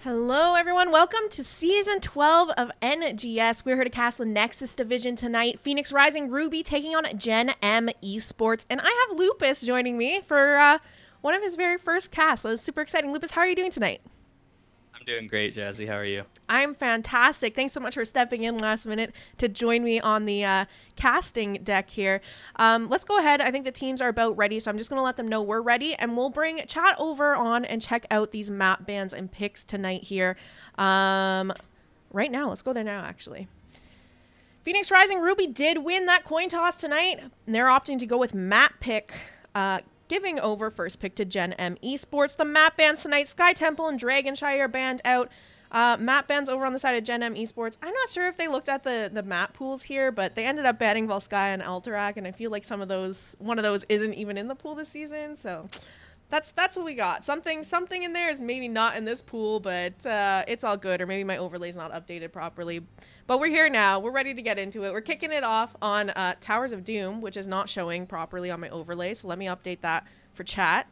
Hello everyone, welcome to Season 12 of NGS. We're here to cast the Nexus division tonight. Phoenix Rising Ruby taking on Gen M Esports. And I have Lupus joining me for one of his very first casts, so it's super exciting. Lupus, how are you doing tonight? I'm doing great, Jazzy. How are you? I'm fantastic. Thanks so much for stepping in last minute to join me on the casting deck here. Let's go ahead. I think the teams are about ready, so I'm just going to let them know we're ready, and we'll bring chat over on and check out these map bans and picks tonight here. Right now. Let's go there now, actually. Phoenix Rising Ruby did win that coin toss tonight, and they're opting to go with map pick. Giving over first pick to Gen M Esports. The map bans tonight, Sky Temple and Dragonshire are banned out. Map bans over on the side of Gen M Esports. I'm not sure if they looked at the map pools here, but they ended up banning Volsky and Alterac, and I feel like one of those isn't even in the pool this season, so that's what we got. Something in there is maybe not in this pool, but it's all good, or maybe my overlay's not updated properly. But we're here now. We're ready to get into it. We're kicking it off on Towers of Doom, which is not showing properly on my overlay, so let me update that for chat.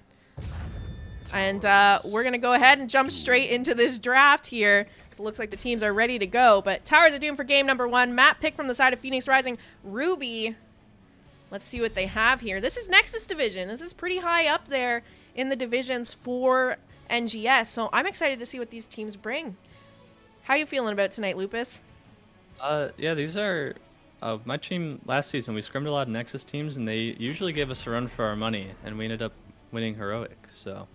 And we're going to go ahead and jump straight into this draft here. It looks like the teams are ready to go. But Towers of Doom for game number 1. Map pick from the side of Phoenix Rising Ruby. Let's see what they have here. This is Nexus division. This is pretty high up there in the divisions for NGS. So I'm excited to see what these teams bring. How are you feeling about tonight, Lupus? Yeah, these are my team last season. We scrimmed a lot of Nexus teams, and they usually gave us a run for our money, and we ended up winning heroic. So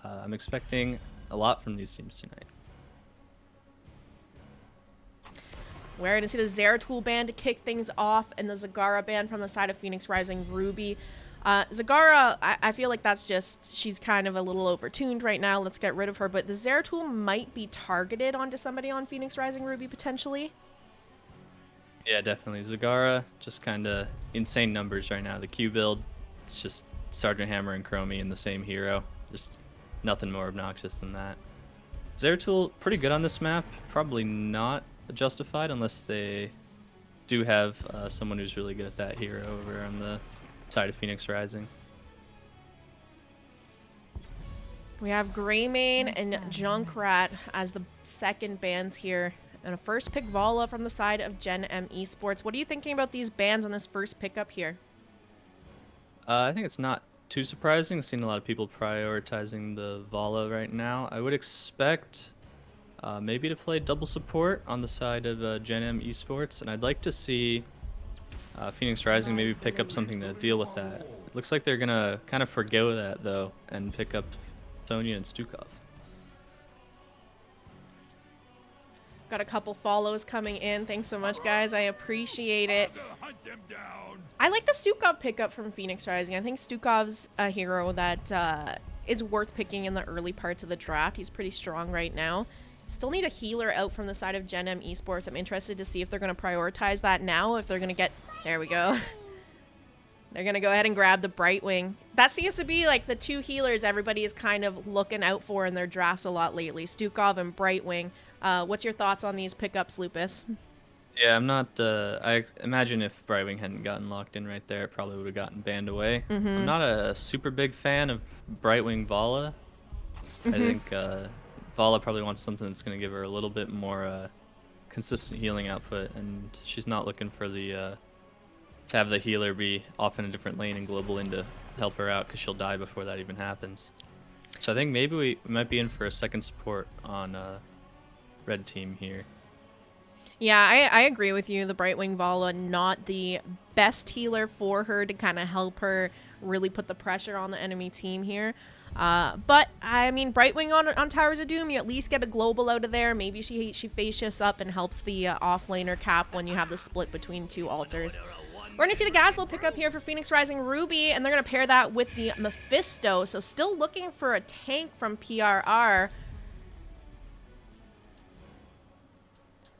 I'm expecting a lot from these teams tonight. We're going to see the Zeratul band to kick things off, and the Zagara band from the side of Phoenix Rising Ruby. Zagara, I feel like that's just, she's kind of a little overtuned right now. Let's get rid of her. But the Zeratul might be targeted onto somebody on Phoenix Rising Ruby, potentially. Yeah, definitely. Zagara, just kind of insane numbers right now. The Q build, it's just Sergeant Hammer and Chromie in the same hero. Just nothing more obnoxious than that. Zeratul, pretty good on this map. Probably not justified unless they do have someone who's really good at that hero over on the side of Phoenix Rising. We have Greymane and Junkrat as the second bans here. And a first pick Vala from the side of Gen M Esports. What are you thinking about these bans on this first pickup here? I think it's not too surprising. I've seen a lot of people prioritizing the Vala right now. I would expect maybe to play double support on the side of Gen M Esports, and I'd like to see Phoenix Rising maybe pick up something to deal with that. It looks like they're gonna kind of forgo that though and pick up Sonya and Stukov. Got a couple follows coming in. Thanks so much, guys. I appreciate it. I like the Stukov pickup from Phoenix Rising. I think Stukov's a hero that is worth picking in the early parts of the draft. He's pretty strong right now. Still need a healer out from the side of Gen M Esports. I'm interested to see if they're going to prioritize that now, if they're going to get... There we go. They're going to go ahead and grab the Brightwing. That seems to be like the two healers everybody is kind of looking out for in their drafts a lot lately. Stukov and Brightwing. What's your thoughts on these pickups, Lupus? Yeah, I'm not... I imagine if Brightwing hadn't gotten locked in right there, it probably would have gotten banned away. I'm not a super big fan of Brightwing Vala. I think Vala probably wants something that's going to give her a little bit more consistent healing output, and she's not looking for the to have the healer be off in a different lane and global in to help her out, because she'll die before that even happens. So I think maybe we might be in for a second support on red team here. Yeah, I agree with you. The Brightwing Vala, not the best healer for her to kind of help her really put the pressure on the enemy team here. But, I mean, Brightwing on Towers of Doom, you at least get a global out of there. Maybe she phase shifts up and helps the off-laner cap when you have the split between two altars. We're going to see the Jazzalene pick up here for Phoenix Rising Ruby, and they're going to pair that with the Mephisto. So still looking for a tank from PRR.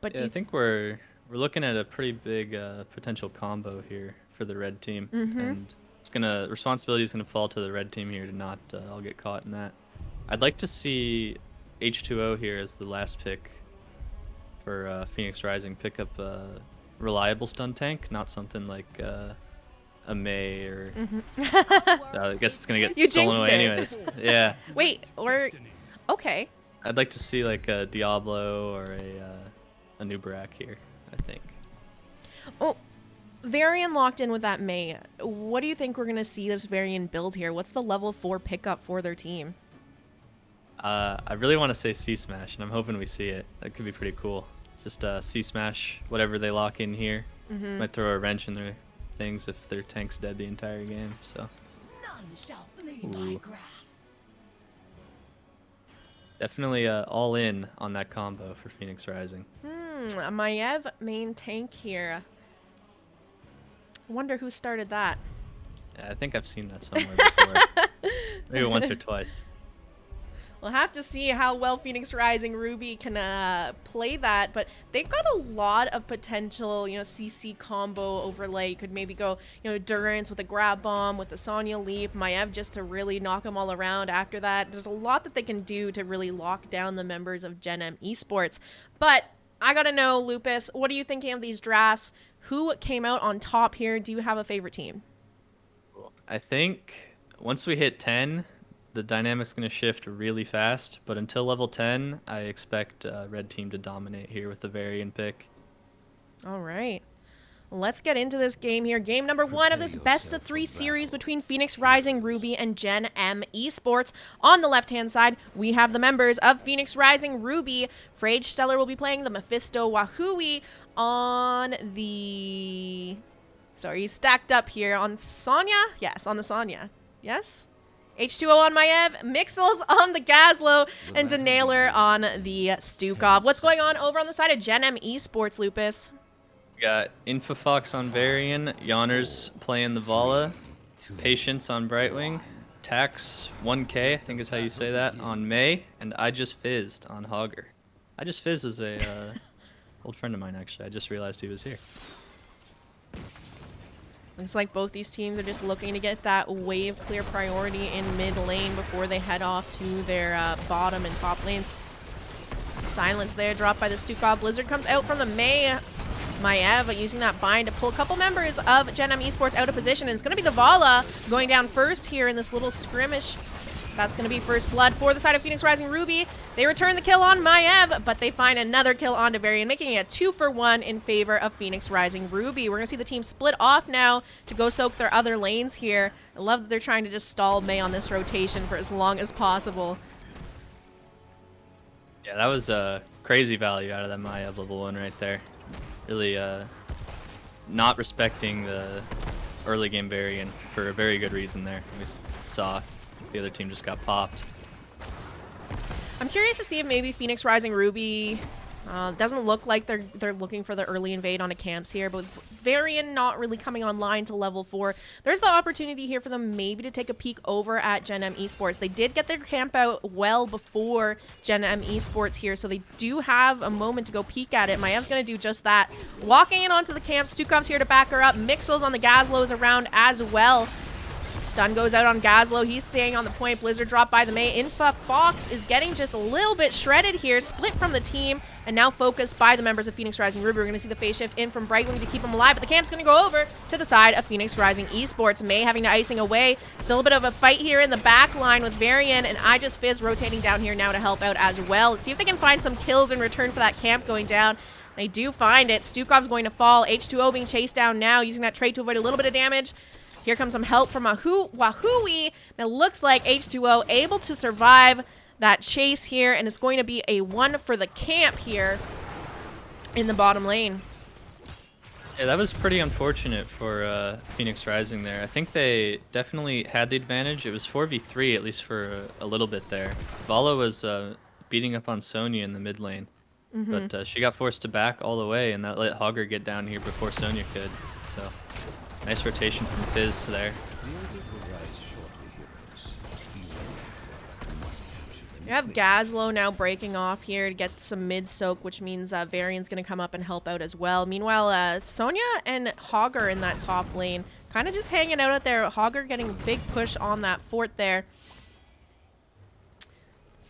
But yeah, I think we're looking at a pretty big potential combo here for the red team, and responsibility is gonna fall to the red team here to not all get caught in that. I'd like to see H2O here as the last pick for Phoenix Rising. Pick up a reliable stun tank, not something like a May or I guess it's gonna get You stolen jinxed away it. anyways. Yeah. Wait, or... Okay. I'd like to see like a Diablo or a new Barak here, I think. Oh, Varian locked in with that Mei. What do you think we're going to see this Varian build here? What's the level 4 pickup for their team? I really want to say C Smash, and I'm hoping we see it. That could be pretty cool. Just C Smash, whatever they lock in here. Might throw a wrench in their things if their tank's dead the entire game. So. Ooh. Definitely all in on that combo for Phoenix Rising. Maiev main tank here. I wonder who started that. Yeah, I think I've seen that somewhere before. Maybe once or twice. We'll have to see how well Phoenix Rising Ruby can play that, but they've got a lot of potential, you know, CC combo overlay. Could maybe go, you know, Durance with a grab bomb, with the Sonya Leap, Maiev just to really knock them all around after that. There's a lot that they can do to really lock down the members of Gen M Esports. But I gotta know, Lupus, what are you thinking of these drafts? Who came out on top here? Do you have a favorite team? I think once we hit 10, the dynamic's going to shift really fast, but until level 10, I expect red team to dominate here with the Varian pick. All right. Let's get into this game here. Game number 1 of this best-of-3 series between Phoenix Rising Ruby and Gen M Esports. On the left-hand side, we have the members of Phoenix Rising Ruby. Frage Stellar will be playing the Mephisto Wahui on the... Sorry, he's stacked up here on Sonya? Yes, on the Sonya. Yes? H2O on Maiev, Mixels on the Gazlo, and Denailer on the Stukov. What's going on over on the side of Gen M Esports, Lupus? We got Infofox on Varian, Yonners playing the Vala, Patience on Brightwing, Tax 1K, I think is how you say that, on Mei, and I Just Fizzed on Hogger. I Just Fizzed is a old friend of mine, actually. I just realized he was here. Looks like both these teams are just looking to get that wave clear priority in mid lane before they head off to their bottom and top lanes. Silence there, dropped by the Stukov. Blizzard comes out from the Mei. Maiev using that bind to pull a couple members of Gen M Esports out of position. And it's going to be the Vala going down first here in this little skirmish. That's going to be first blood for the side of Phoenix Rising Ruby. They return the kill on Maiev, but they find another kill on Varian, making it a 2-for-1 in favor of Phoenix Rising Ruby. We're going to see the team split off now to go soak their other lanes here. I love that they're trying to just stall Mei on this rotation for as long as possible. Yeah, that was a crazy value out of that Maiev level 1 right there. Really not respecting the early game Varian for a very good reason there. We saw the other team just got popped. I'm curious to see if maybe Phoenix Rising Ruby doesn't look like they're looking for the early invade on a camps here, but with Varian not really coming online to level 4, there's the opportunity here for them maybe to take a peek over at Gen M Esports. They did get their camp out well before Gen M Esports here, so they do have a moment to go peek at it. Maev's going to do just that. Walking in onto the camp, Stukov's here to back her up. Mixels on the Gazlo is around as well. Stun goes out on Gazlo. He's staying on the point. Blizzard dropped by the Mei. Fox is getting just a little bit shredded here. Split from the team and now focused by the members of Phoenix Rising Ruby. We're going to see the phase shift in from Brightwing to keep him alive, but the camp's going to go over to the side of Phoenix Rising Esports. Mei having to icing away. Still a bit of a fight here in the back line with Varian, and I Just Fizz rotating down here now to help out as well. Let's see if they can find some kills in return for that camp going down. They do find it. Stukov's going to fall. H2O being chased down now, using that trait to avoid a little bit of damage. Here comes some help from Wahui. It looks like H2O able to survive that chase here, and it's going to be a 1 for the camp here in the bottom lane. Yeah, that was pretty unfortunate for Phoenix Rising there. I think they definitely had the advantage. It was 4v3, at least for a little bit there. Vala was beating up on Sonya in the mid lane, but she got forced to back all the way, and that let Hogger get down here before Sonya could. So. Nice rotation from Fizz there. You have Gazlo now breaking off here to get some mid soak, which means Varian's going to come up and help out as well. Meanwhile, Sonya and Hogger in that top lane, kind of just hanging out there. Hogger getting a big push on that fort there.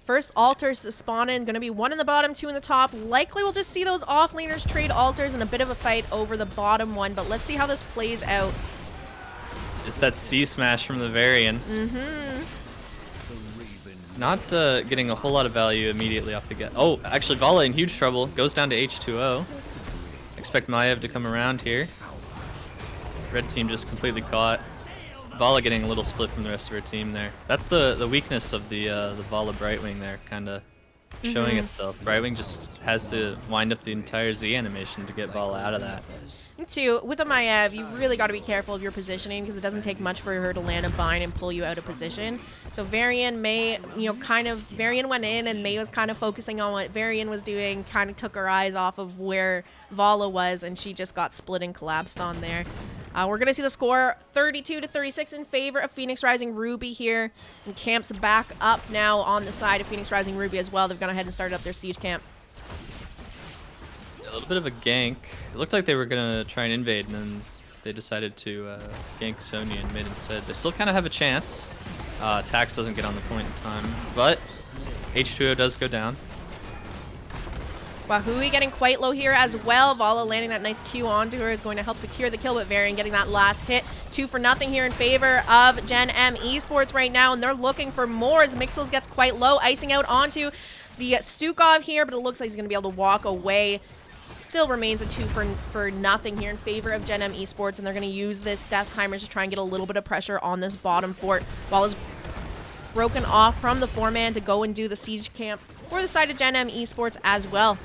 First altars to spawn in, going to be 1 in the bottom, 2 in the top. Likely we'll just see those offlaners trade altars in a bit of a fight over the bottom one, but let's see how this plays out. Just that C smash from the Varian. not getting a whole lot of value immediately off the get. Oh, actually, Vala in huge trouble. Goes down to H2O. Expect Maev to come around here. Red team just completely caught. Vala getting a little split from the rest of her team there. That's the weakness of the Vala Brightwing there, kind of showing itself. Brightwing just has to wind up the entire Z animation to get Vala out of that. Too, with a Maev, you really got to be careful of your positioning because it doesn't take much for her to land a bind and pull you out of position. So Varian, May, Varian went in and May was kind of focusing on what Varian was doing, kind of took her eyes off of where Vala was, and she just got split and collapsed on there. We're going to see the score 32-36 in favor of Phoenix Rising Ruby here. And camp's back up now on the side of Phoenix Rising Ruby as well. They've gone ahead and started up their siege camp. A little bit of a gank. It looked like they were going to try and invade, and then they decided to gank Sonya in mid instead. They still kind of have a chance. Tax doesn't get on the point in time, but H2O does go down. Wahui getting quite low here as well. Vala landing that nice Q onto her is going to help secure the kill, but Varian getting that last hit. 2-0 here in favor of Gen M Esports right now, and they're looking for more as Mixels gets quite low, icing out onto the Stukov here, but it looks like he's going to be able to walk away. Still remains a 2-0 here in favor of Gen M Esports, and they're going to use this death timers to try and get a little bit of pressure on this bottom fort. Vala's broken off from the 4-man to go and do the siege camp for the side of Gen M Esports as well.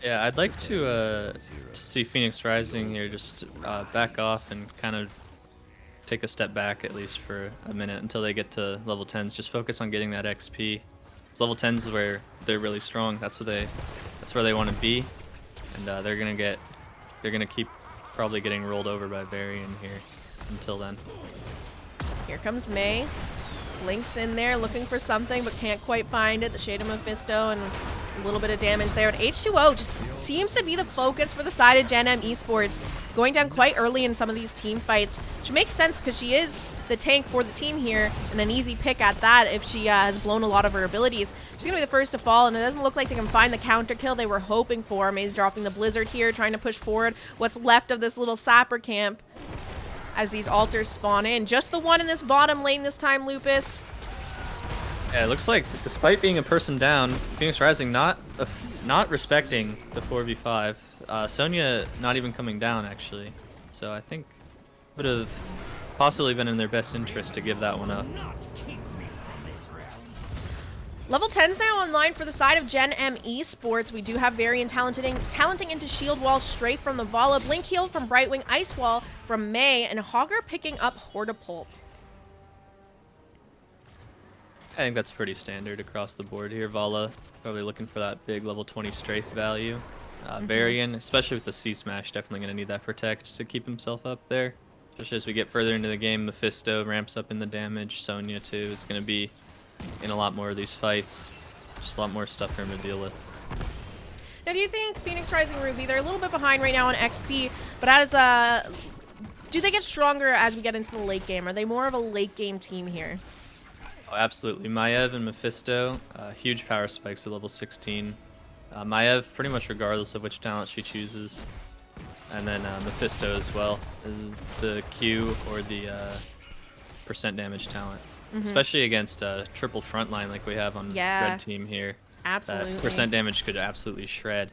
Yeah, I'd like to see Phoenix Rising here just back off and kind of take a step back at least for a minute until they get to level 10s. Just focus on getting that XP. It's level 10s where they're really strong. That's where they want to be, and they're gonna keep probably getting rolled over by Varian here until then. Here comes May. Link's in there looking for something, but can't quite find it. The Shade of Mephisto and a little bit of damage there. And H2O just seems to be the focus for the side of Gen M Esports, going down quite early in some of these team fights, which makes sense because she is the tank for the team here, and an easy pick at that if she has blown a lot of her abilities. She's going to be the first to fall, and it doesn't look like they can find the counter kill they were hoping for. May's dropping the Blizzard here, trying to push forward what's left of this little sapper camp as these altars spawn in. Just the one in this bottom lane this time, Lupus. Yeah, it looks like despite being a person down, Phoenix Rising not respecting the 4v5. Sonya not even coming down actually, so I think would have possibly been in their best interest to give that one up. Level 10's now online for the side of Gen M Esports. We do have Varian talenting into Shield Wall straight from the Vala, Blink Heal from Brightwing, Ice Wall from May, and Hogger picking up Hortapult. I think that's pretty standard across the board here. Vala probably looking for that big level 20 strafe value. Varian, especially with the C-Smash, definitely going to need that protect to keep himself up there. Especially as we get further into the game, Mephisto ramps up in the damage. Sonya, too, is going to be in a lot more of these fights. Just a lot more stuff for him to deal with. Now, do you think Phoenix Rising Ruby, they're a little bit behind right now on XP, but as do they get stronger as we get into the late game? Are they more of a late game team here? Oh, absolutely. Maev and Mephisto, huge power spikes at level 16. Maev, pretty much regardless of which talent she chooses. And then Mephisto as well, the Q or the percent damage talent. Especially against triple frontline like we have on red team here. Absolutely. That percent damage could absolutely shred.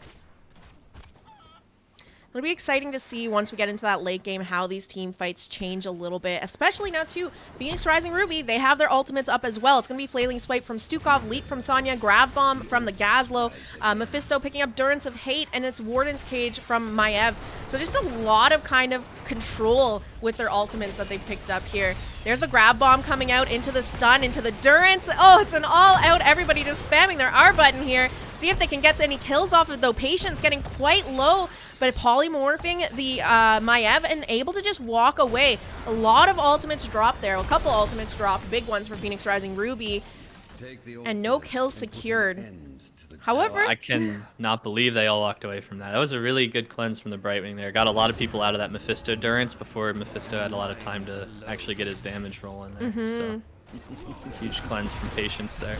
It'll be exciting to see once we get into that late game how these team fights change a little bit, especially now too. Phoenix Rising Ruby, they have their ultimates up as well. It's going to be Flailing Swipe from Stukov, Leap from Sonya, Grab Bomb from the Gazlo, Mephisto picking up Durance of Hate, and it's Warden's Cage from Maev. So just a lot of kind of control with their ultimates that they picked up here. There's the Grab Bomb coming out into the stun, into the Durance. Oh, it's an all-out everybody just spamming their R button here. See if they can get any kills off of, though. Patience getting quite low, but polymorphing the Maev and able to just walk away. A lot of ultimates dropped there. A couple ultimates dropped, big ones for Phoenix Rising Ruby, and no kills secured. However, I can not believe they all walked away from that. That was a really good cleanse from the Brightwing there. Got a lot of people out of that Mephisto Durance before Mephisto had a lot of time to actually get his damage rolling there. So Huge cleanse from Patience there.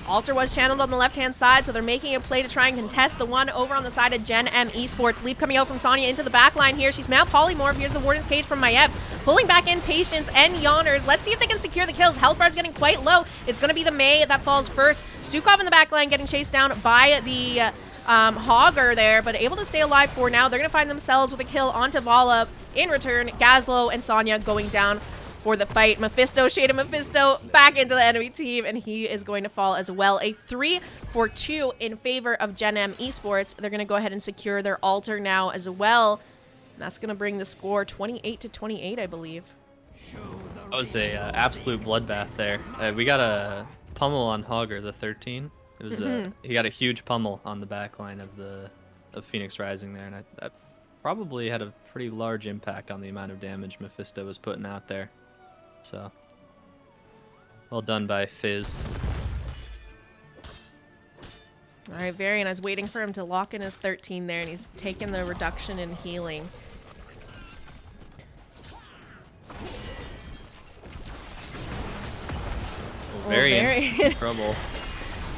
Alter was channeled on the left-hand side, so they're making a play to try and contest the one over on the side of Gen M Esports. Leap coming out from Sonya into the back line here. She's now polymorph. Here's the Warden's Cage from Maiev. Pulling back in Patience and Yawners. Let's see if they can secure the kills. Health bar's getting quite low. It's going to be the Mei that falls first. Stukov in the back line getting chased down by the Hogger there, but able to stay alive for now. They're going to find themselves with a kill onto Vala. In return, Gazlo and Sonya going down for the fight. Mephisto, Shade of Mephisto, back into the enemy team, and he is going to fall as well. A 3-for-2 in favor of Gen M Esports. They're going to go ahead and secure their altar now as well. And that's going to bring the score 28-28, I believe. That was a absolute bloodbath there. We got a pummel on Hogger, the 13. It was he got a huge pummel on the back line of Phoenix Rising there, and that probably had a pretty large impact on the amount of damage Mephisto was putting out there. So, well done by Fizz. All right, Varian, I was waiting for him to lock in his 13 there, and he's taken the reduction in healing. Varian in trouble.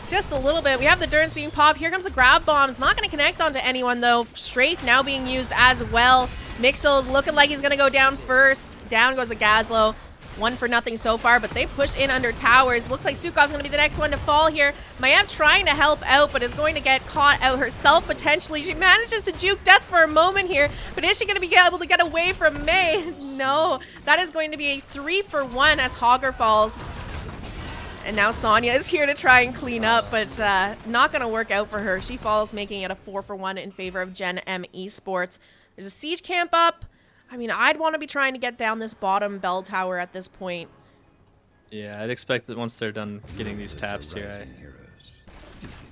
Just a little bit. We have the Durance being popped. Here comes the grab bomb. It's not going to connect onto anyone, though. Strafe now being used as well. Mixel's looking like he's going to go down first. Down goes the Gazlo. 1-for-0 so far, but they push in under towers. Looks like Sukov's going to be the next one to fall here. Maiev trying to help out, but is going to get caught out herself potentially. She manages to juke death for a moment here, but is she going to be able to get away from Mei? No. That is going to be a 3-for-1 as Hogger falls. And now Sonya is here to try and clean up, but not going to work out for her. She falls, making it a 4-for-1 in favor of Gen M Esports. There's a siege camp up. I mean, I'd want to be trying to get down this bottom bell tower at this point. Yeah, I'd expect that once they're done getting these taps here,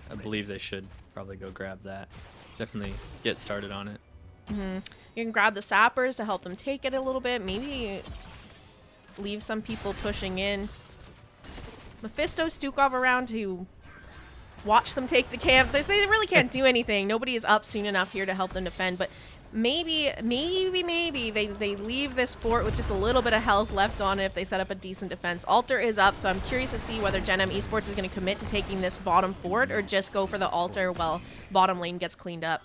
I believe they should probably go grab that. Definitely get started on it. You can grab the sappers to help them take it a little bit. Maybe leave some people pushing in. Mephisto, Stukov around to watch them take the camp. They really can't do anything. Nobody is up soon enough here to help them defend, but maybe they leave this fort with just a little bit of health left on it if they set up a decent defense. Altar is up, so I'm curious to see whether Gen M Esports is going to commit to taking this bottom fort or just go for the altar while bottom lane gets cleaned up.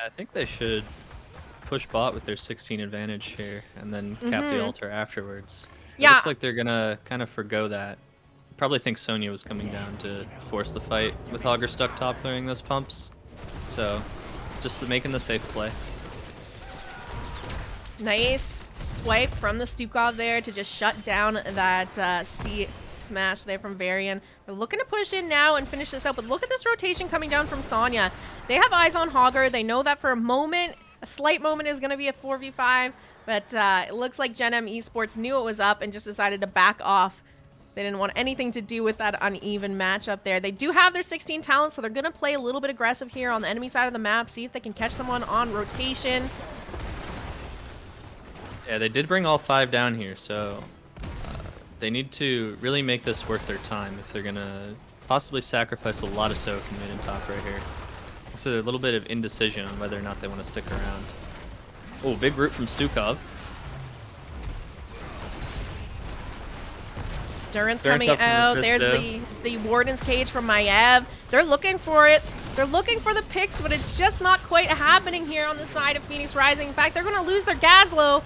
I think they should push bot with their 16 advantage here and then cap the altar afterwards. It looks like they're gonna kind of forgo that. Probably think Sonya was coming down to force the fight with Hogger stuck top clearing those pumps. So, just making the safe play. Nice swipe from the Stukov there to just shut down that C smash there from Varian. They're looking to push in now and finish this out, but look at this rotation coming down from Sonya. They have eyes on Hogger. They know that for a moment, a slight moment is going to be a 4v5. But it looks like Gen M Esports knew it was up and just decided to back off. They didn't want anything to do with that uneven matchup there. They do have their 16 talents, so they're going to play a little bit aggressive here on the enemy side of the map, see if they can catch someone on rotation. Yeah, they did bring all 5 down here, so they need to really make this worth their time if they're going to possibly sacrifice a lot of soak in mid and top right here. So a little bit of indecision on whether or not they want to stick around. Oh, big root from Stukov. Durance coming out. There's the Warden's Cage from Maiev. They're looking for it. They're looking for the picks, but it's just not quite happening here on the side of Phoenix Rising. In fact, they're going to lose their Gazlo.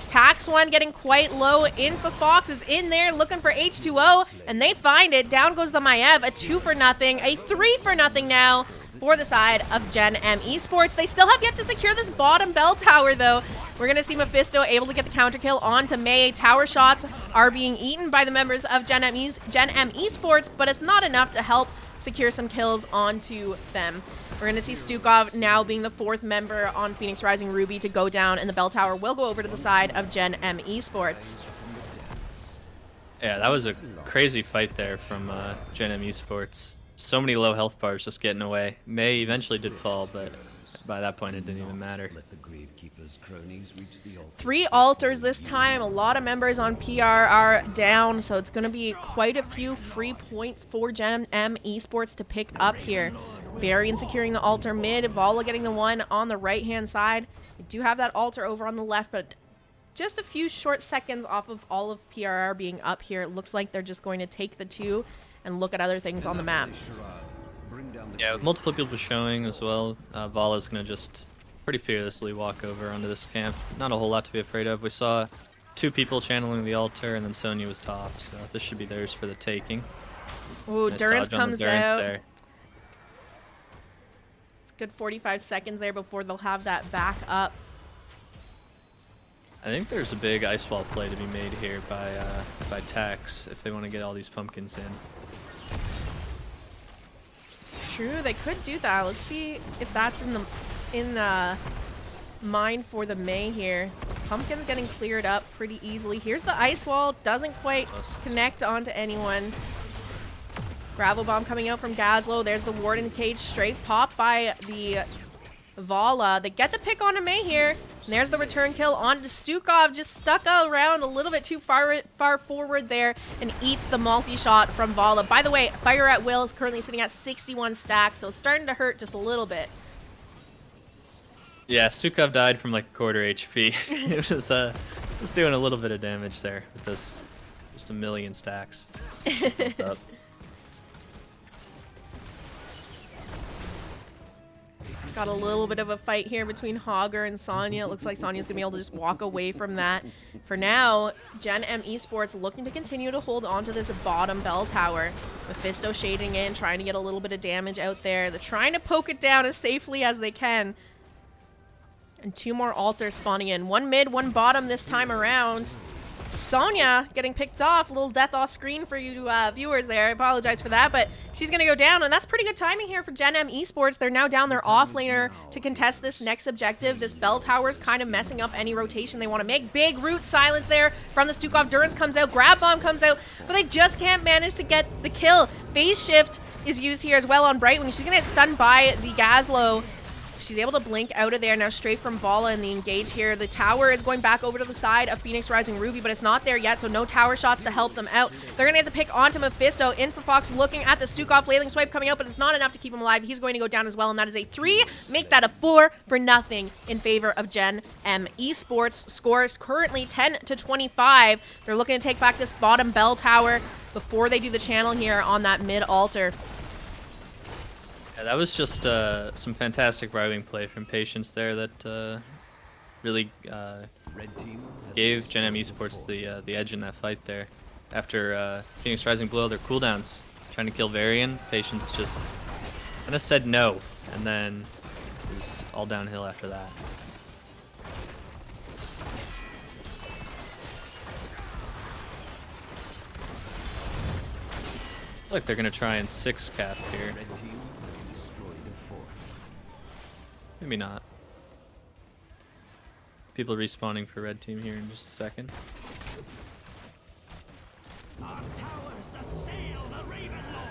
Tax one getting quite low. Info Fox is in there looking for H2O, and they find it. Down goes the Maiev. A 2-for-0, a 3-for-0 now for the side of Gen M Esports. They still have yet to secure this bottom bell tower, though. We're going to see Mephisto able to get the counter kill onto Mei. Tower shots are being eaten by the members of Gen M Esports, but it's not enough to help secure some kills onto them. We're going to see Stukov now being the 4th member on Phoenix Rising Ruby to go down, and the bell tower will go over to the side of Gen M Esports. Yeah, that was a crazy fight there from Gen M Esports. So many low health bars just getting away. Mei eventually did fall, but by that point it didn't even matter. 3 altars this time. A lot of members on PR are down, so it's going to be quite a few free points for Gen M Esports to pick up here. Varian securing the altar mid, Vala getting the one on the right-hand side. They do have that altar over on the left, but just a few short seconds off of all of PRR being up here. It looks like they're just going to take the 2 and look at other things on the map. Yeah, with multiple people showing as well, Vala's going to just pretty fearlessly walk over onto this camp. Not a whole lot to be afraid of. We saw 2 people channeling the altar, and then Sonya was top, so this should be theirs for the taking. Ooh, Nice Durance dodge on the comes Durance out. there. It's a good 45 seconds there before they'll have that back up. I think there's a big ice wall play to be made here by Tax if they want to get all these pumpkins in. True, they could do that. Let's see if that's in the mind for the May here. Pumpkin's getting cleared up pretty easily. Here's the ice wall. Doesn't quite connect onto anyone. Gravel bomb coming out from Gazlo. There's the Warden cage straight pop by the Vala. They get the pick onto May here. And there's the return kill onto Stukov. Just stuck around a little bit too far forward there and eats the multi-shot from Vala. By the way, Fire at Will is currently sitting at 61 stacks, so it's starting to hurt just a little bit. Yeah, Stukov died from like a quarter HP. It was just doing a little bit of damage there with this, just a million stacks. Up. Got a little bit of a fight here between Hogger and Sonya. It looks like Sonya's gonna be able to just walk away from that. For now, Gen M Esports looking to continue to hold on to this bottom bell tower. Mephisto shading in, trying to get a little bit of damage out there. They're trying to poke it down as safely as they can. And 2 more altars spawning in. 1 mid, 1 bottom this time around. Sonya getting picked off. A little death off screen for you viewers there. I apologize for that, but she's going to go down, and that's pretty good timing here for Gen M Esports. They're now down their offlaner to contest this next objective. This bell tower's kind of messing up any rotation they want to make. Big root silence there from the Stukov. Durance comes out. Grab bomb comes out, but they just can't manage to get the kill. Phase shift is used here as well on Brightwing. She's going to get stunned by the Gazlo. She's able to blink out of there now straight from Vala in the engage here. The tower is going back over to the side of Phoenix Rising Ruby, but it's not there yet, so no tower shots to help them out. They're going to get the pick onto Mephisto. Infofox looking at the Stukov flailing swipe coming out, but it's not enough to keep him alive. He's going to go down as well, and that is a 3. Make that a 4 for nothing in favor of Gen M Esports. Scores currently 10-25. They're looking to take back this bottom bell tower before they do the channel here on that mid altar. Yeah, that was just some fantastic Brightwing play from Patience there that really gave Gen M Esports the edge in that fight there. After Phoenix Rising blew all their cooldowns, trying to kill Varian, Patience just kind of said no, and then it was all downhill after that. Look, they're gonna try and 6 cap here. Maybe not. People respawning for red team here in just a second. Our towers assail the Raven Lord.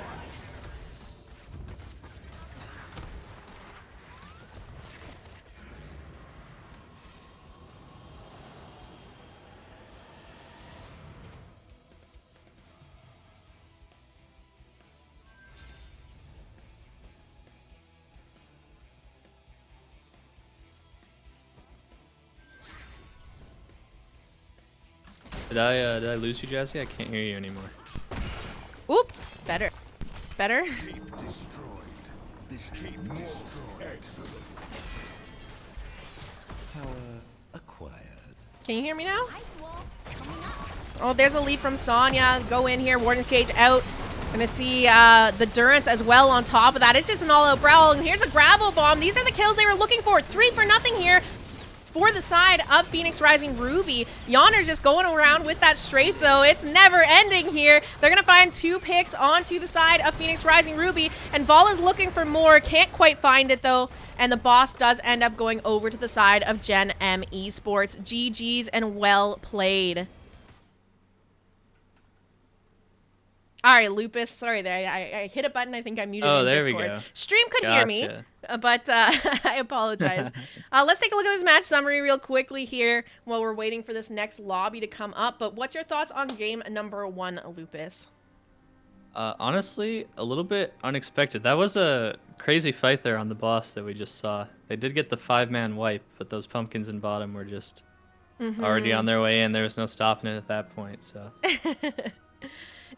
Did I lose you, Jazzy? I can't hear you anymore. Oop! Better. Better. Destroyed. This team destroyed. Excellent. Tower acquired. Can you hear me now? Oh, there's a lead from Sonya. Go in here. Warden Cage out. Gonna see the Durance as well on top of that. It's just an all-out brawl. And here's a gravel bomb. These are the kills they were looking for. 3 for nothing here for the side of Phoenix Rising Ruby. Yawner's just going around with that strafe, though. It's never ending here. They're going to find 2 picks onto the side of Phoenix Rising Ruby, and Vala's looking for more. Can't quite find it, though, and the boss does end up going over to the side of Gen M Esports. GG's and well played. All right, Lupus. Sorry there. I hit a button. I think I muted in Discord. There we go. Stream couldn't hear me, but I apologize. Let's take a look at this match summary real quickly here while we're waiting for this next lobby to come up. But what's your thoughts on game number 1, Lupus? Honestly, a little bit unexpected. That was a crazy fight there on the boss that we just saw. They did get the 5-man wipe, but those pumpkins in bottom were just already on their way in. There was no stopping it at that point. So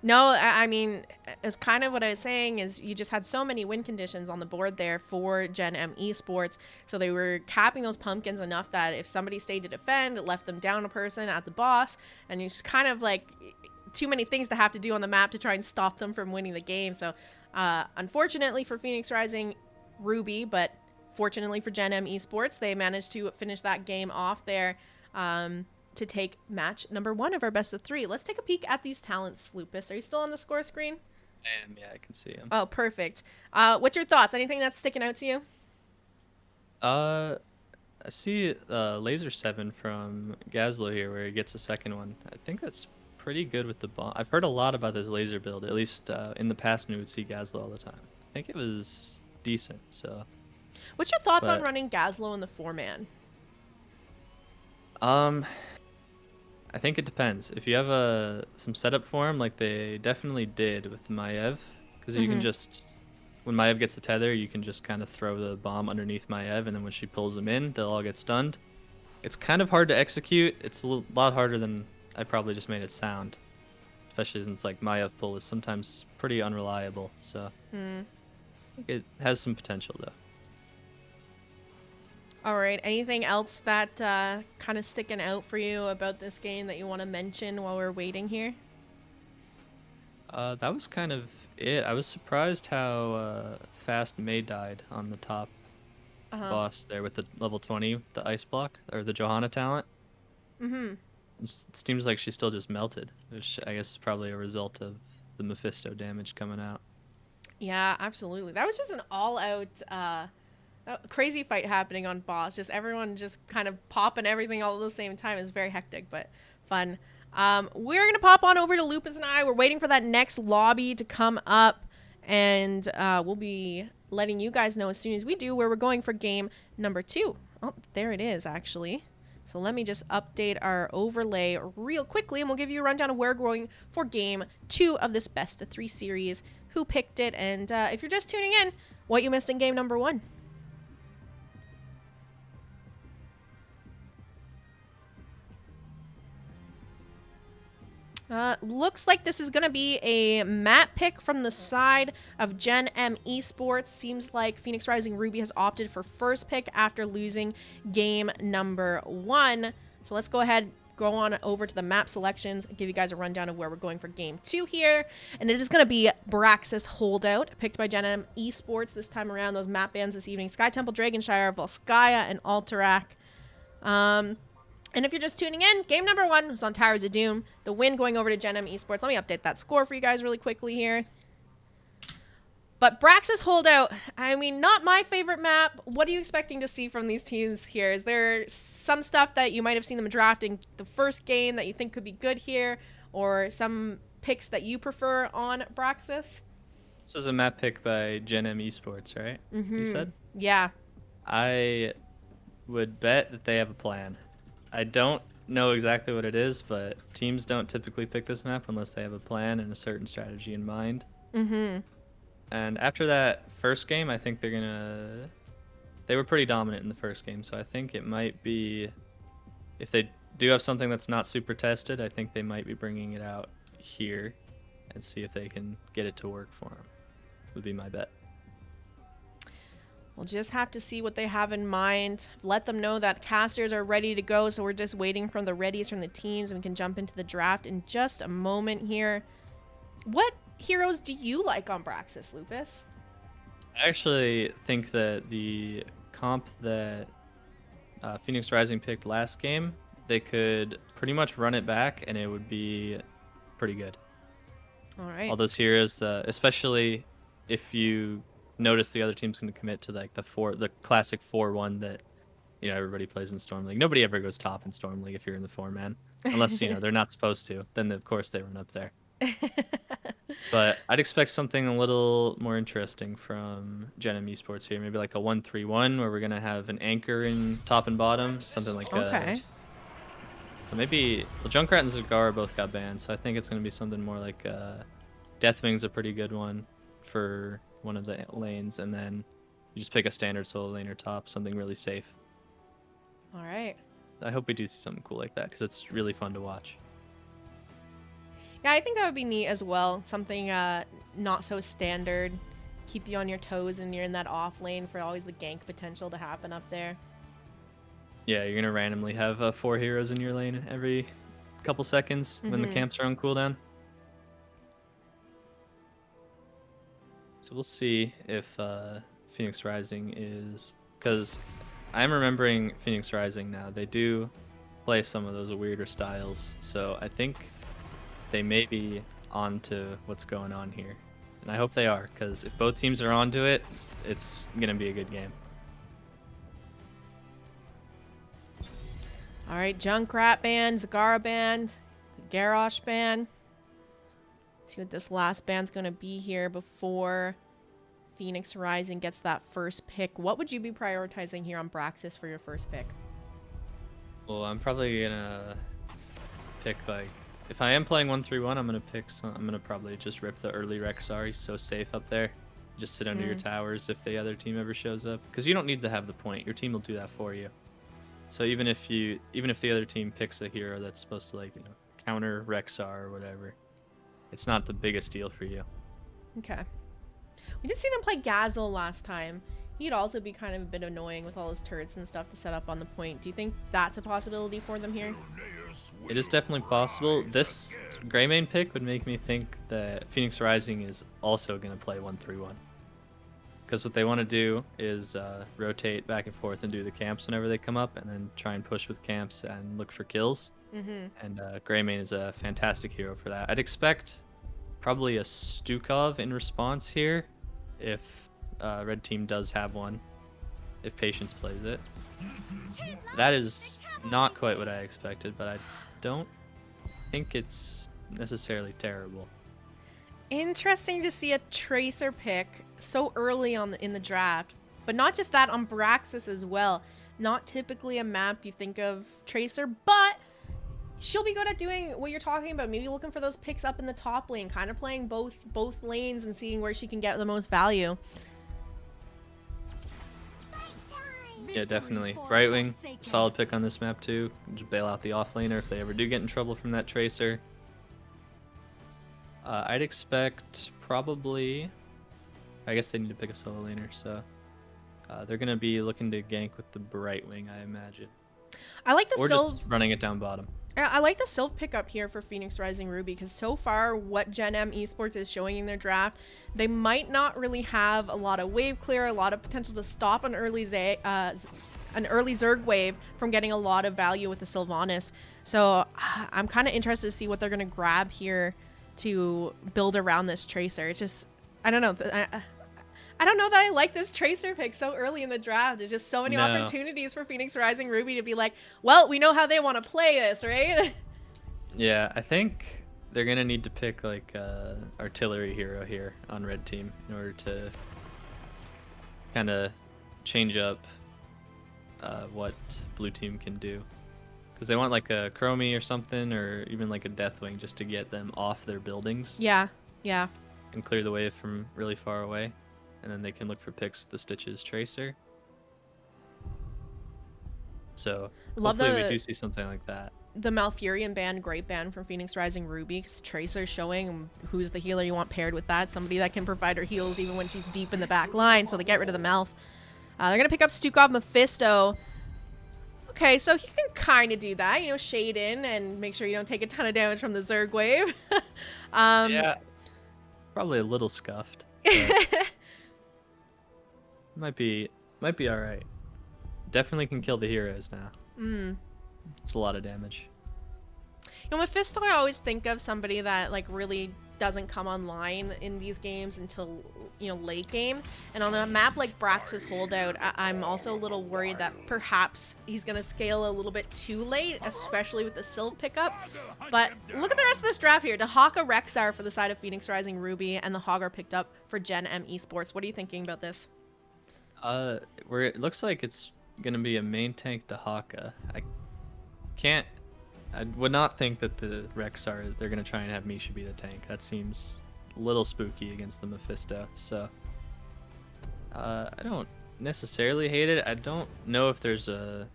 No, I mean, it's kind of what I was saying is you just had so many win conditions on the board there for Gen M Esports. So they were capping those pumpkins enough that if somebody stayed to defend, it left them down a person at the boss. And you just kind of like too many things to have to do on the map to try and stop them from winning the game. So unfortunately for Phoenix Rising Ruby, but fortunately for Gen M Esports, they managed to finish that game off there. To take match number 1 of our best of 3. Let's take a peek at these talents, Lupus. Are you still on the score screen? yeah, I can see him. Oh, perfect. What's your thoughts? Anything that's sticking out to you? I see Laser 7 from Gazlo here where he gets a second one. I think that's pretty good with the bomb. I've heard a lot about this laser build. At least in the past when we would see Gazlo all the time. I think it was decent. So What's your thoughts on running Gazlo in the 4-man? I think it depends. If you have some setup for him, like they definitely did with Maiev, because you can just, when Maiev gets the tether, you can just kind of throw the bomb underneath Maiev, and then when she pulls them in, they'll all get stunned. It's kind of hard to execute. It's a lot harder than I probably just made it sound, especially since like Maiev pull is sometimes pretty unreliable. So I think it has some potential though. All right. Anything else that kind of sticking out for you about this game that you want to mention while we're waiting here? That was kind of it. I was surprised how fast May died on the top boss there with the level 20, the ice block, or the Johanna talent. It seems like she still just melted, which I guess is probably a result of the Mephisto damage coming out. Yeah, absolutely. That was just an all-out crazy fight happening on boss. Just everyone just kind of popping everything all at the same time. It's very hectic, but fun. We're going to pop on over to Lupus and I. We're waiting for that next lobby to come up, and we'll be letting you guys know as soon as we do where we're going for game number 2. Oh, there it is, actually. So let me just update our overlay real quickly, and we'll give you a rundown of where we're going for game 2 of this best of 3 series, who picked it, and if you're just tuning in, what you missed in game number 1. Looks like this is going to be a map pick from the side of Gen M Esports. Seems like Phoenix Rising Ruby has opted for first pick after losing game number 1. So let's go ahead, go on over to the map selections, give you guys a rundown of where we're going for game 2 here. And it is going to be Braxis Holdout, picked by Gen M Esports this time around. Those map bans this evening: Sky Temple, Dragonshire, Volskaya, and Alterac. And if you're just tuning in, game number 1 was on Towers of Doom. The win going over to Gen M Esports. Let me update that score for you guys really quickly here. But Braxis Holdout, I mean, not my favorite map. What are you expecting to see from these teams here? Is there some stuff that you might have seen them drafting the first game that you think could be good here? Or some picks that you prefer on Braxis? This is a map pick by Gen M Esports, right? You said? Yeah. I would bet that they have a plan. I don't know exactly what it is, but teams don't typically pick this map unless they have a plan and a certain strategy in mind. And after that first game, I think they were pretty dominant in the first game, so I think it might be, if they do have something that's not super tested, I think they might be bringing it out here and see if they can get it to work for them, would be my bet. We'll just have to see what they have in mind. Let them know that casters are ready to go, so we're just waiting for the readies from the teams, and we can jump into the draft in just a moment here. What heroes do you like on Braxis, Lupus? I actually think that the comp that Phoenix Rising picked last game, they could pretty much run it back, and it would be pretty good. All right. All those heroes, especially if you notice the other team's going to commit to like the classic 4-1 that everybody plays in Storm League. Nobody ever goes top in Storm League if you're in the 4-man, unless they're not supposed to. Then of course they run up there. But I'd expect something a little more interesting from Gen M Esports here. Maybe like a 1-3-1 where we're going to have an anchor in top and bottom, something like okay. So maybe Junkrat and Zagara both got banned, so I think it's going to be something more like Deathwing's a pretty good one for one of the lanes, and then you just pick a standard solo laner top, something really safe. All right. I hope we do see something cool like that because it's really fun to watch. Yeah, I think that would be neat as well. Something not so standard. Keep you on your toes and you're in that off lane for always the gank potential to happen up there. Yeah, you're gonna randomly have 4 heroes in your lane every couple seconds when the camps are on cooldown. So we'll see if Phoenix Rising is, because I'm remembering Phoenix Rising now. They do play some of those weirder styles, so I think they may be onto what's going on here, and I hope they are, because if both teams are onto it, it's gonna be a good game. All right, Junkrat band, Zagara band, Garrosh band. See what this last band's going to be here before Phoenix Rising gets that first pick. What would you be prioritizing here on Braxis for your first pick? Well, I'm probably gonna pick, like, if I am playing 1-3-1, I'm gonna probably just rip the early Rexar. He's so safe up there. Just sit under your towers if the other team ever shows up, because you don't need to have the point. Your team will do that for you. So even if the other team picks a hero that's supposed to, like, counter Rexar or whatever, it's not the biggest deal for you. Okay. We just seen them play Gazzle last time. He'd also be kind of a bit annoying with all his turrets and stuff to set up on the point. Do you think that's a possibility for them here? It is definitely possible. This Greymane pick would make me think that Phoenix Rising is also going to play 1-3-1. Because what they want to do is rotate back and forth and do the camps whenever they come up, and then try and push with camps and look for kills. And Greymane is a fantastic hero for that. I'd expect probably a Stukov in response here if red team does have one, if Patience plays it. That is not quite what I expected, but I don't think it's necessarily terrible. Interesting to see a Tracer pick so early in the draft, but not just that, on Braxis as well. Not typically a map you think of Tracer, but she'll be good at doing what you're talking about. Maybe looking for those picks up in the top lane, kind of playing both lanes and seeing where she can get the most value. Yeah, definitely. Brightwing, solid pick on this map too. Just bail out the offlaner if they ever do get in trouble from that Tracer. I'd expect probably, I guess they need to pick a solo laner, so they're going to be looking to gank with the Brightwing, I imagine. I like the Or just running it down bottom. I like the Sylph pickup here for Phoenix Rising Ruby, because so far what Gen M Esports is showing in their draft, they might not really have a lot of wave clear, a lot of potential to stop an early Zerg wave from getting a lot of value with the Sylvanas. So I'm kind of interested to see what they're going to grab here to build around this Tracer. It's just, I don't know. I don't know that I like this Tracer pick so early in the draft. There's just so many opportunities for Phoenix Rising Ruby to be like, well, we know how they want to play this, right? Yeah, I think they're going to need to pick like artillery hero here on red team in order to kind of change up what blue team can do. Because they want like a Chromie or something, or even like a Deathwing, just to get them off their buildings. Yeah. And clear the wave from really far away. And then they can look for picks with the Stitches Tracer. So hopefully we do see something like that. The Malfurion band, great band from Phoenix Rising Ruby, because Tracer's showing who's the healer you want paired with that. Somebody that can provide her heals even when she's deep in the back line, so they get rid of the Malf. They're going to pick up Stukov Mephisto. Okay, so he can kind of do that, shade in and make sure you don't take a ton of damage from the Zerg wave. Yeah, probably a little scuffed. Might be all right. Definitely can kill the heroes now. It's a lot of damage. Mephisto, I always think of somebody that like really doesn't come online in these games until late game, and on a map like Brax's Holdout, I'm also a little worried that perhaps he's gonna scale a little bit too late, especially with the Sylph pickup. But look at the rest of this draft here. Dahaka Rexar for the side of Phoenix Rising Ruby, and the Hogger picked up for Gen M Esports. What are you thinking about this? Where it looks like it's gonna be a main tank Dahaka. I would not think that the Rexar, they're going to try and have Misha be the tank. That seems a little spooky against the Mephisto. So, I don't necessarily hate it. I don't know if there's a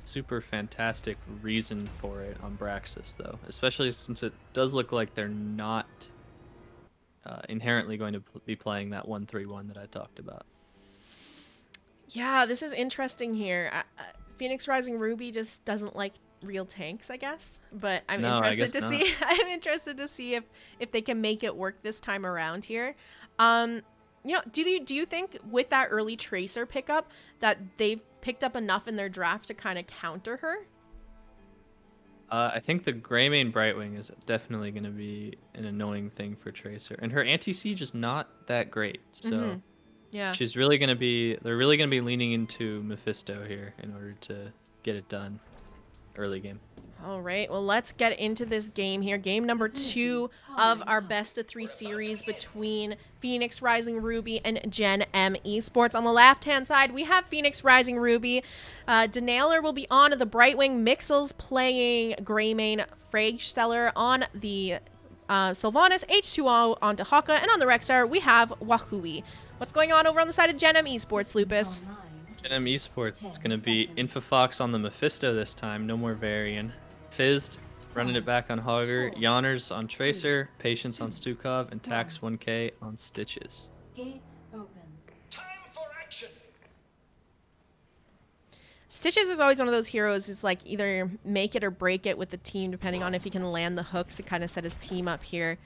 super fantastic reason for it on Braxis, though, especially since it does look like they're not inherently going to be playing that 1-3-1 that I talked about. Yeah, this is interesting here. Phoenix Rising Ruby just doesn't like real tanks, I guess. But I'm interested to see. I'm interested to see if they can make it work this time around here. You know, do you think with that early Tracer pickup that they've picked up enough in their draft to kind of counter her? I think the Greymane Brightwing is definitely going to be an annoying thing for Tracer, and her anti-siege is not that great. So yeah, she's really going to be. They're really going to be leaning into Mephisto here in order to get it done early game. All right, well, let's get into this game here. Game number 2 of our best of 3 series between Phoenix Rising Ruby and Gen M Esports. On the left-hand side, we have Phoenix Rising Ruby. Denailer will be on the Brightwing. Mixel's playing Greymane. Fragsteller on the Sylvanas. H2O onto Haka. And on the Rexstar, we have Wahui. What's going on over on the side of Gen M Esports, Lupus? Gen M Esports, it's going to be Infofox on the Mephisto this time. No more Varian. Fizzed, running it back on Hogger. Yonners on Tracer. Patience on Stukov. And Tax 1K on Stitches. Gates open. Time for action. Stitches is always one of those heroes. It's like either make it or break it with the team, depending on if he can land the hooks to kind of set his team up here.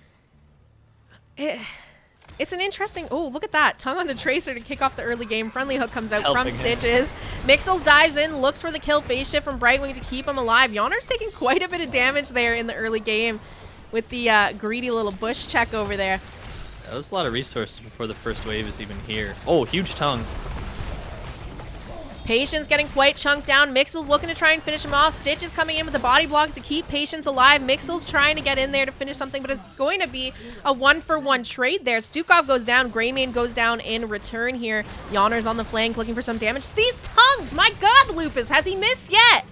It's an interesting... Oh, look at that. Tongue on the Tracer to kick off the early game. Friendly hook comes out from Stitches. Mixels dives in, looks for the kill. Phase shift from Brightwing to keep him alive. Yonner's taking quite a bit of damage there in the early game with the greedy little bush check over there. That was a lot of resources before the first wave is even here. Oh, huge tongue. Patience getting quite chunked down. Mixel's looking to try and finish him off. Stitch is coming in with the body blocks to keep Patience alive. Mixel's trying to get in there to finish something, but it's going to be a 1-for-1 trade there. Stukov goes down. Greymane goes down in return here. Yonner's on the flank looking for some damage. These tongues! My God, Lupus! Has he missed yet?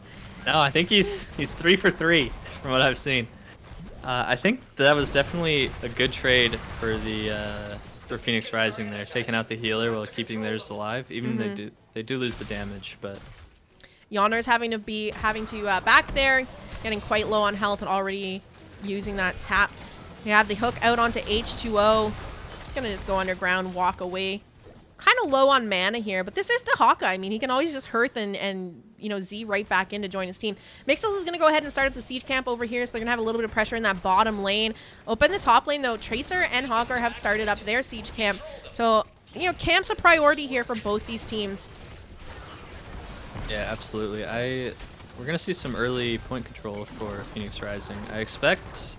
No, I think he's 3 for 3 from what I've seen. I think that was definitely a good trade for the for Phoenix Rising there, taking out the healer while keeping theirs alive. Even they do lose the damage, but Yonner's having to back there, getting quite low on health and already using that tap. You have the hook out onto H2O. Gonna just go underground, walk away. Kind of low on mana here, but this is Tahaka. I mean, he can always just Hearth and you know, Z right back in to join his team. Mixels is going to go ahead and start up the siege camp over here, so they're going to have a little bit of pressure in that bottom lane. Open the top lane, though. Tracer and Hogger have started up their siege camp. So, you know, camp's a priority here for both these teams. yeah, absolutely. We're going to see some early point control for Phoenix Rising. I expect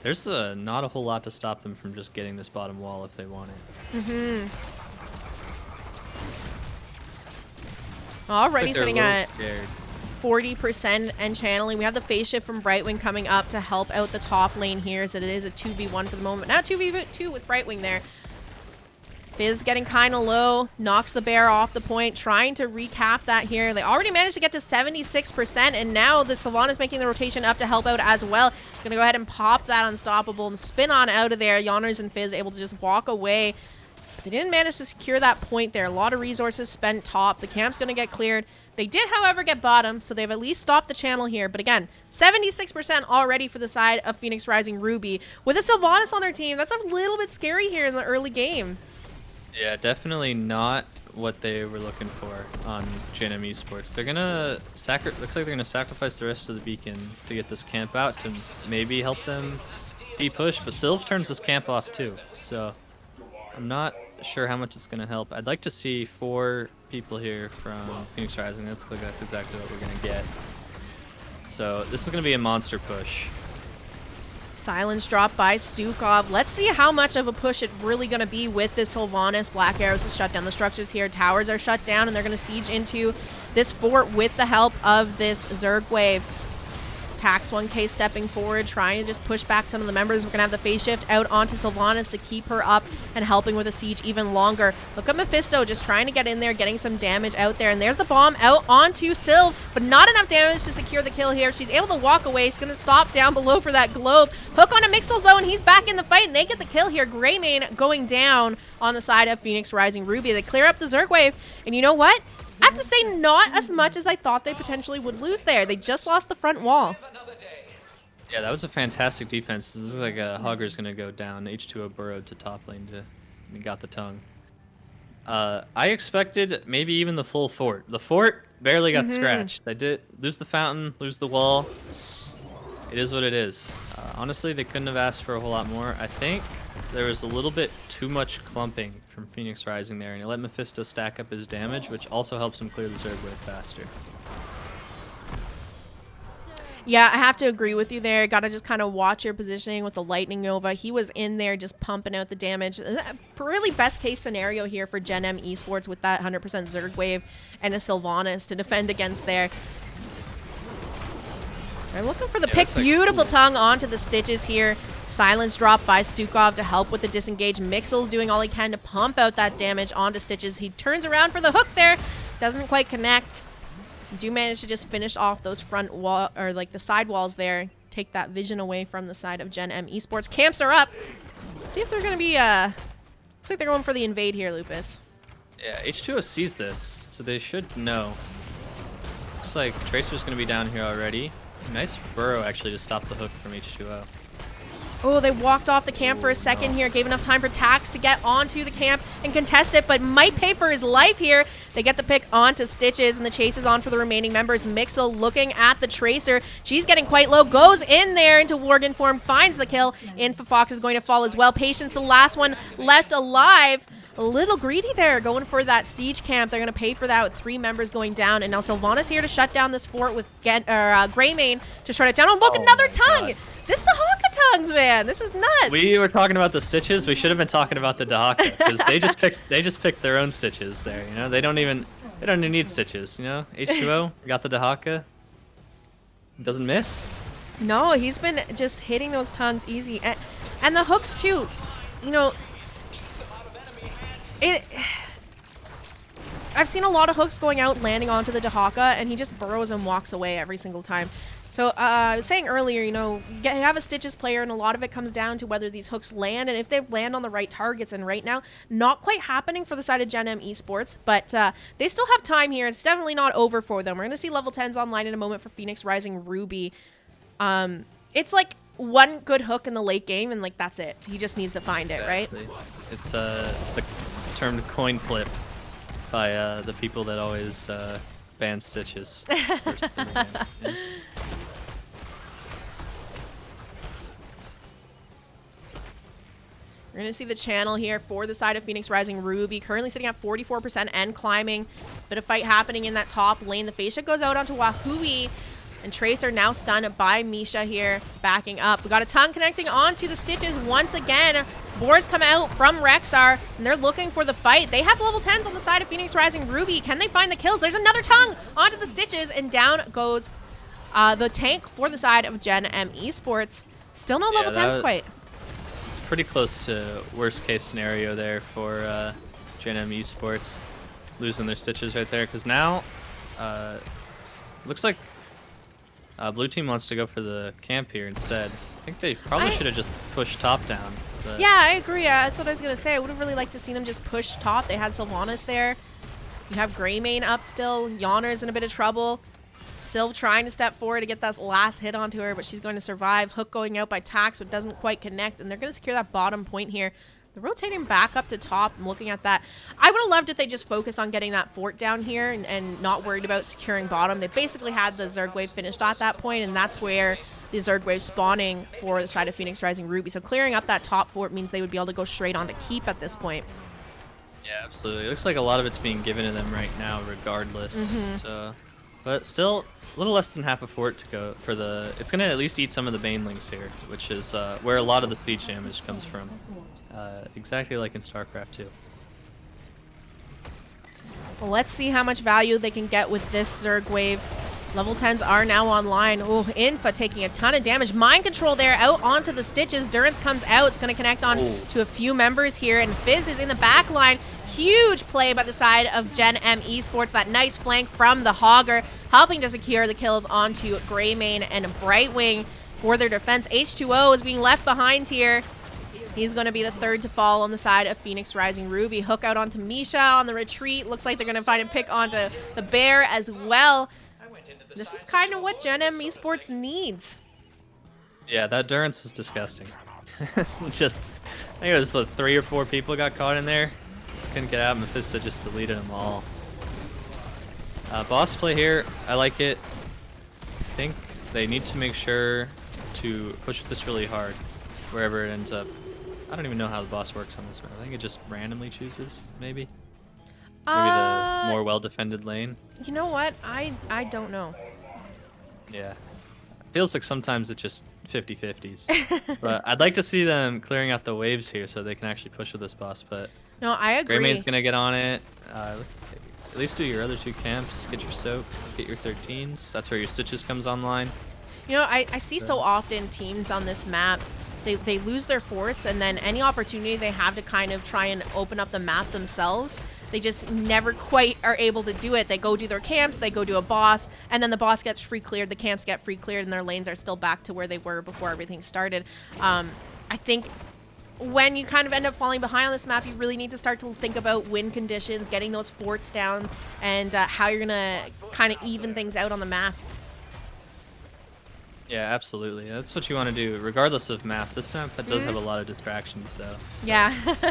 there's not a whole lot to stop them from just getting this bottom wall if they want it. Already sitting at scared. 40% and channeling. We have the phase shift from Brightwing coming up to help out the top lane here, so it is a 2v1 for the moment. Now 2v2 with Brightwing there. Fizz getting kind of low, knocks the bear off the point, trying to recap that here. They already managed to get to 76%, and now the Sylvanas making the rotation up to help out as well. Gonna go ahead and pop that unstoppable and spin on out of there. Yonners and Fizz able to just walk away. They didn't manage to secure that point there. A lot of resources spent top. The camp's going to get cleared. They did, however, get bottom, so they've at least stopped the channel here. But again, 76% already for the side of Phoenix Rising Ruby. With a Sylvanas on their team, that's a little bit scary here in the early game. Yeah, definitely not what they were looking for on Gen M Esports. They're gonna looks like they're gonna sacrifice the rest of the beacon to get this camp out to maybe help them de-push, but Sylv turns this camp off too, so I'm not sure how much it's gonna help. I'd like to see 4 people here from Phoenix Rising. That's exactly what we're gonna get. So this is gonna be a monster push. Silence drop by Stukov. Let's see how much of a push it's really going to be with this Sylvanas. Black Arrows to shut down the structures here. Towers are shut down, and they're going to siege into this fort with the help of this Zerg wave. Tax 1K stepping forward, trying to just push back some of the members. We're going to have the phase shift out onto Sylvanas to keep her up and helping with the siege even longer. Look at Mephisto just trying to get in there, getting some damage out there. And there's the bomb out onto Sylv, but not enough damage to secure the kill here. She's able to walk away. She's going to stop down below for that globe. Hook onto Mixels, though, and he's back in the fight, and they get the kill here. Greymane going down on the side of Phoenix Rising Ruby. They clear up the Zerg wave, and you know what? I have to say, not as much as I thought they potentially would lose there. They just lost the front wall. Yeah, that was a fantastic defense. This looks like Hogger's going to go down. H2O burrowed to top lane he got the tongue. I expected maybe even the full fort. The fort barely got scratched. They did lose the fountain, lose the wall. It is what it is. Honestly, they couldn't have asked for a whole lot more. I think there was a little bit too much clumping from Phoenix Rising there, and he let Mephisto stack up his damage, which also helps him clear the Zerg wave faster. Yeah, I have to agree with you there. Got to just kind of watch your positioning with the Lightning Nova. He was in there just pumping out the damage. Really best case scenario here for Gen M Esports with that 100% Zerg wave and a Sylvanas to defend against there. I'm looking for the pick. Like, beautiful tongue onto the stitches here. Silence drop by Stukov to help with the disengage. Mixel's doing all he can to pump out that damage onto stitches. He turns around for the hook there. Doesn't quite connect. Do manage to just finish off those front wall, or like the side walls there. Take that vision away from the side of Gen M Esports. Camps are up. Let's see if they're going to be, looks like they're going for the invade here, Lupus. Yeah, H2O sees this, so they should know. Looks like Tracer's going to be down here already. Nice burrow, actually, to stop the hook from H2O. Oh, they walked off the camp for a second here. Gave enough time for Tax to get onto the camp and contest it, but might pay for his life here. They get the pick onto Stitches, and the chase is on for the remaining members. Mixel looking at the Tracer. She's getting quite low. Goes in there into Worgen form. Finds the kill. Infofox is going to fall as well. Patience, the last one left alive. A little greedy there, going for that siege camp. They're going to pay for that with 3 members going down. And now Sylvanas here to shut down this fort with Greymane to shut it down. Oh, look, another tongue! God. This Dahaka tongues, man. This is nuts. We were talking about the stitches. We should have been talking about the Dahaka because they just picked their own stitches there. You know, they don't even need stitches. You know, H2O got the Dahaka. Doesn't miss. No, he's been just hitting those tongues easy, and the hooks too. You know, I've seen a lot of hooks going out, landing onto the Dahaka, and he just burrows and walks away every single time. So I was saying earlier, you know, you have a Stitches player, and a lot of it comes down to whether these hooks land and if they land on the right targets. And right now, not quite happening for the side of Gen M Esports, but they still have time here. It's definitely not over for them. We're going to see level 10s online in a moment for Phoenix Rising Ruby. It's like one good hook in the late game, and like that's it. He just needs to find it, right? It's it's termed coin flip by the people that always ban Stitches. We're going to see the channel here for the side of Phoenix Rising Ruby, currently sitting at 44% and climbing. Bit of fight happening in that top lane. The Fascia goes out onto Wahui, and Tracer now stunned by Misha here, backing up. We got a tongue connecting onto the Stitches once again. Boars come out from Rexar, and they're looking for the fight. They have level 10s on the side of Phoenix Rising Ruby. Can they find the kills? There's another tongue onto the Stitches, and down goes the tank for the side of Gen M Esports. Still no level 10s quite. It's pretty close to worst case scenario there for Gen M Esports, losing their Stitches right there, because now looks like blue team wants to go for the camp here instead. I think they probably should have just pushed top down. Yeah, I agree. That's what I was going to say. I would have really liked to see them just push top. They had Sylvanas there. You have Greymane up still. Yawner's in a bit of trouble. Sylv trying to step forward to get that last hit onto her, but she's going to survive. Hook going out by Tax, but doesn't quite connect, and they're going to secure that bottom point here. They're rotating back up to top and looking at that. I would have loved if they just focused on getting that fort down here and not worried about securing bottom. They basically had the Zerg wave finished at that point, and that's where the Zerg wave spawning for the side of Phoenix Rising Ruby. So clearing up that top fort means they would be able to go straight on to keep at this point. Yeah, absolutely. It looks like a lot of it's being given to them right now regardless. So, but still a little less than half a fort to go for the... It's going to at least eat some of the banelings here, which is where a lot of the siege damage comes from. Exactly like in StarCraft 2. Well, let's see how much value they can get with this Zerg wave. Level 10s are now online. Oh, Infa taking a ton of damage. Mind control there out onto the Stitches. Durance comes out. It's going to connect on to a few members here. And Fizz is in the back line. Huge play by the side of Gen M Esports. That nice flank from the Hogger, helping to secure the kills onto Greymane and Brightwing for their defense. H2O is being left behind here. He's going to be the third to fall on the side of Phoenix Rising Ruby. Hook out onto Misha on the retreat. Looks like they're going to find a pick onto the Bear as well. This is kind of what Gen M Esports needs. Yeah, that Durance was disgusting. Just, I think it was the 3 or 4 people got caught in there. Couldn't get out. Mephisto just deleted them all. Boss play here, I like it. I think they need to make sure to push this really hard, wherever it ends up. I don't even know how the boss works on this map. I think it just randomly chooses, maybe. Maybe the more well-defended lane. You know what? I don't know. Yeah. Feels like sometimes it's just 50-50s. But I'd like to see them clearing out the waves here so they can actually push with this boss. But no, I agree. Greymane's going to get on it. At least do your other 2 camps. Get your soap. Get your 13s. That's where your Stitches comes online. You know, I see so often teams on this map, they lose their forts, and then any opportunity they have to kind of try and open up the map themselves, they just never quite are able to do it. They go do their camps, they go do a boss, and then the boss gets free cleared, the camps get free cleared, and their lanes are still back to where they were before everything started. I think when you kind of end up falling behind on this map, you really need to start to think about win conditions, getting those forts down, and how you're going to kind of even things out on the map. Yeah, absolutely. That's what you want to do, regardless of map. This map does have a lot of distractions, though. So yeah.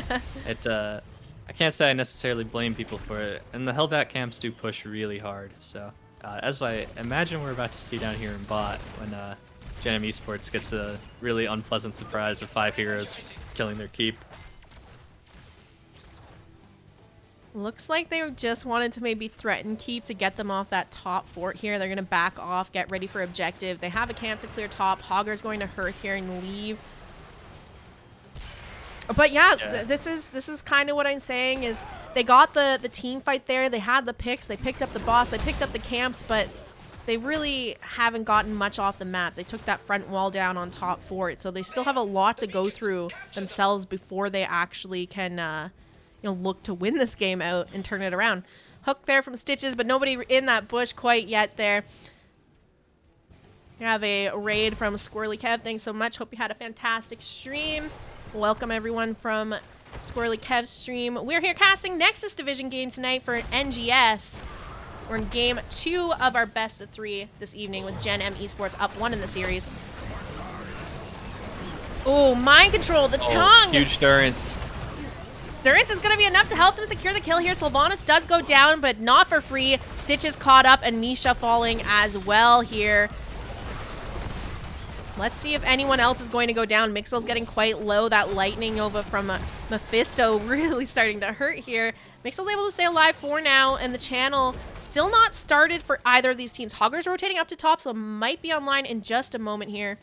I can't say I necessarily blame people for it. And the Hellbat camps do push really hard. So, as I imagine we're about to see down here in bot, when Gen M Esports gets a really unpleasant surprise of 5 heroes killing their keep. Looks like they just wanted to maybe threaten keep to get them off that top fort here. They're going to back off, get ready for objective. They have a camp to clear top. Hogger's going to Hearth here and leave. But yeah, this is kind of what I'm saying is they got the team fight there. They had the picks. They picked up the boss. They picked up the camps, but they really haven't gotten much off the map. They took that front wall down on top fort, so they still have a lot to go through themselves before they actually can look to win this game out and turn it around. Hook there from Stitches, but nobody in that bush quite yet there. We have a raid from Squirrely Kev. Thanks so much. Hope you had a fantastic stream. Welcome everyone from Squirrely Kev's stream. We're here casting Nexus Division game tonight for NGS. We're in game 2 of our best of 3 this evening with Gen M Esports up 1 in the series. Oh, mind control, the tongue! Huge Durance. Durance is going to be enough to help them secure the kill here. Sylvanas does go down, but not for free. Stitches caught up, and Misha falling as well here. Let's see if anyone else is going to go down. Mixel's getting quite low. That lightning over from Mephisto really starting to hurt here. Mixel's able to stay alive for now, and the channel still not started for either of these teams. Hogger's rotating up to top, so might be online in just a moment here.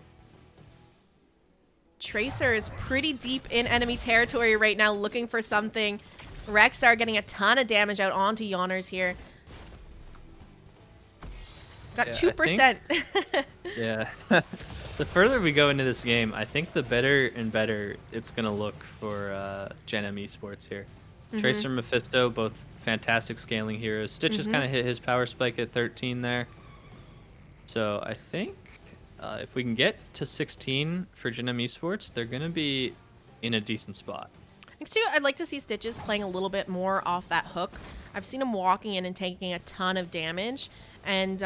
Tracer is pretty deep in enemy territory right now, looking for something. Rexar getting a ton of damage out onto Yawners here. Got 2%. Yeah. The further we go into this game, I think the better and better it's going to look for Gen M Esports here. Tracer and Mephisto, both fantastic scaling heroes. Stitches kind of hit his power spike at 13 there. So I think if we can get to 16 for Gen M Esports, they're going to be in a decent spot. I think too, I'd like to see Stitches playing a little bit more off that hook. I've seen him walking in and taking a ton of damage. And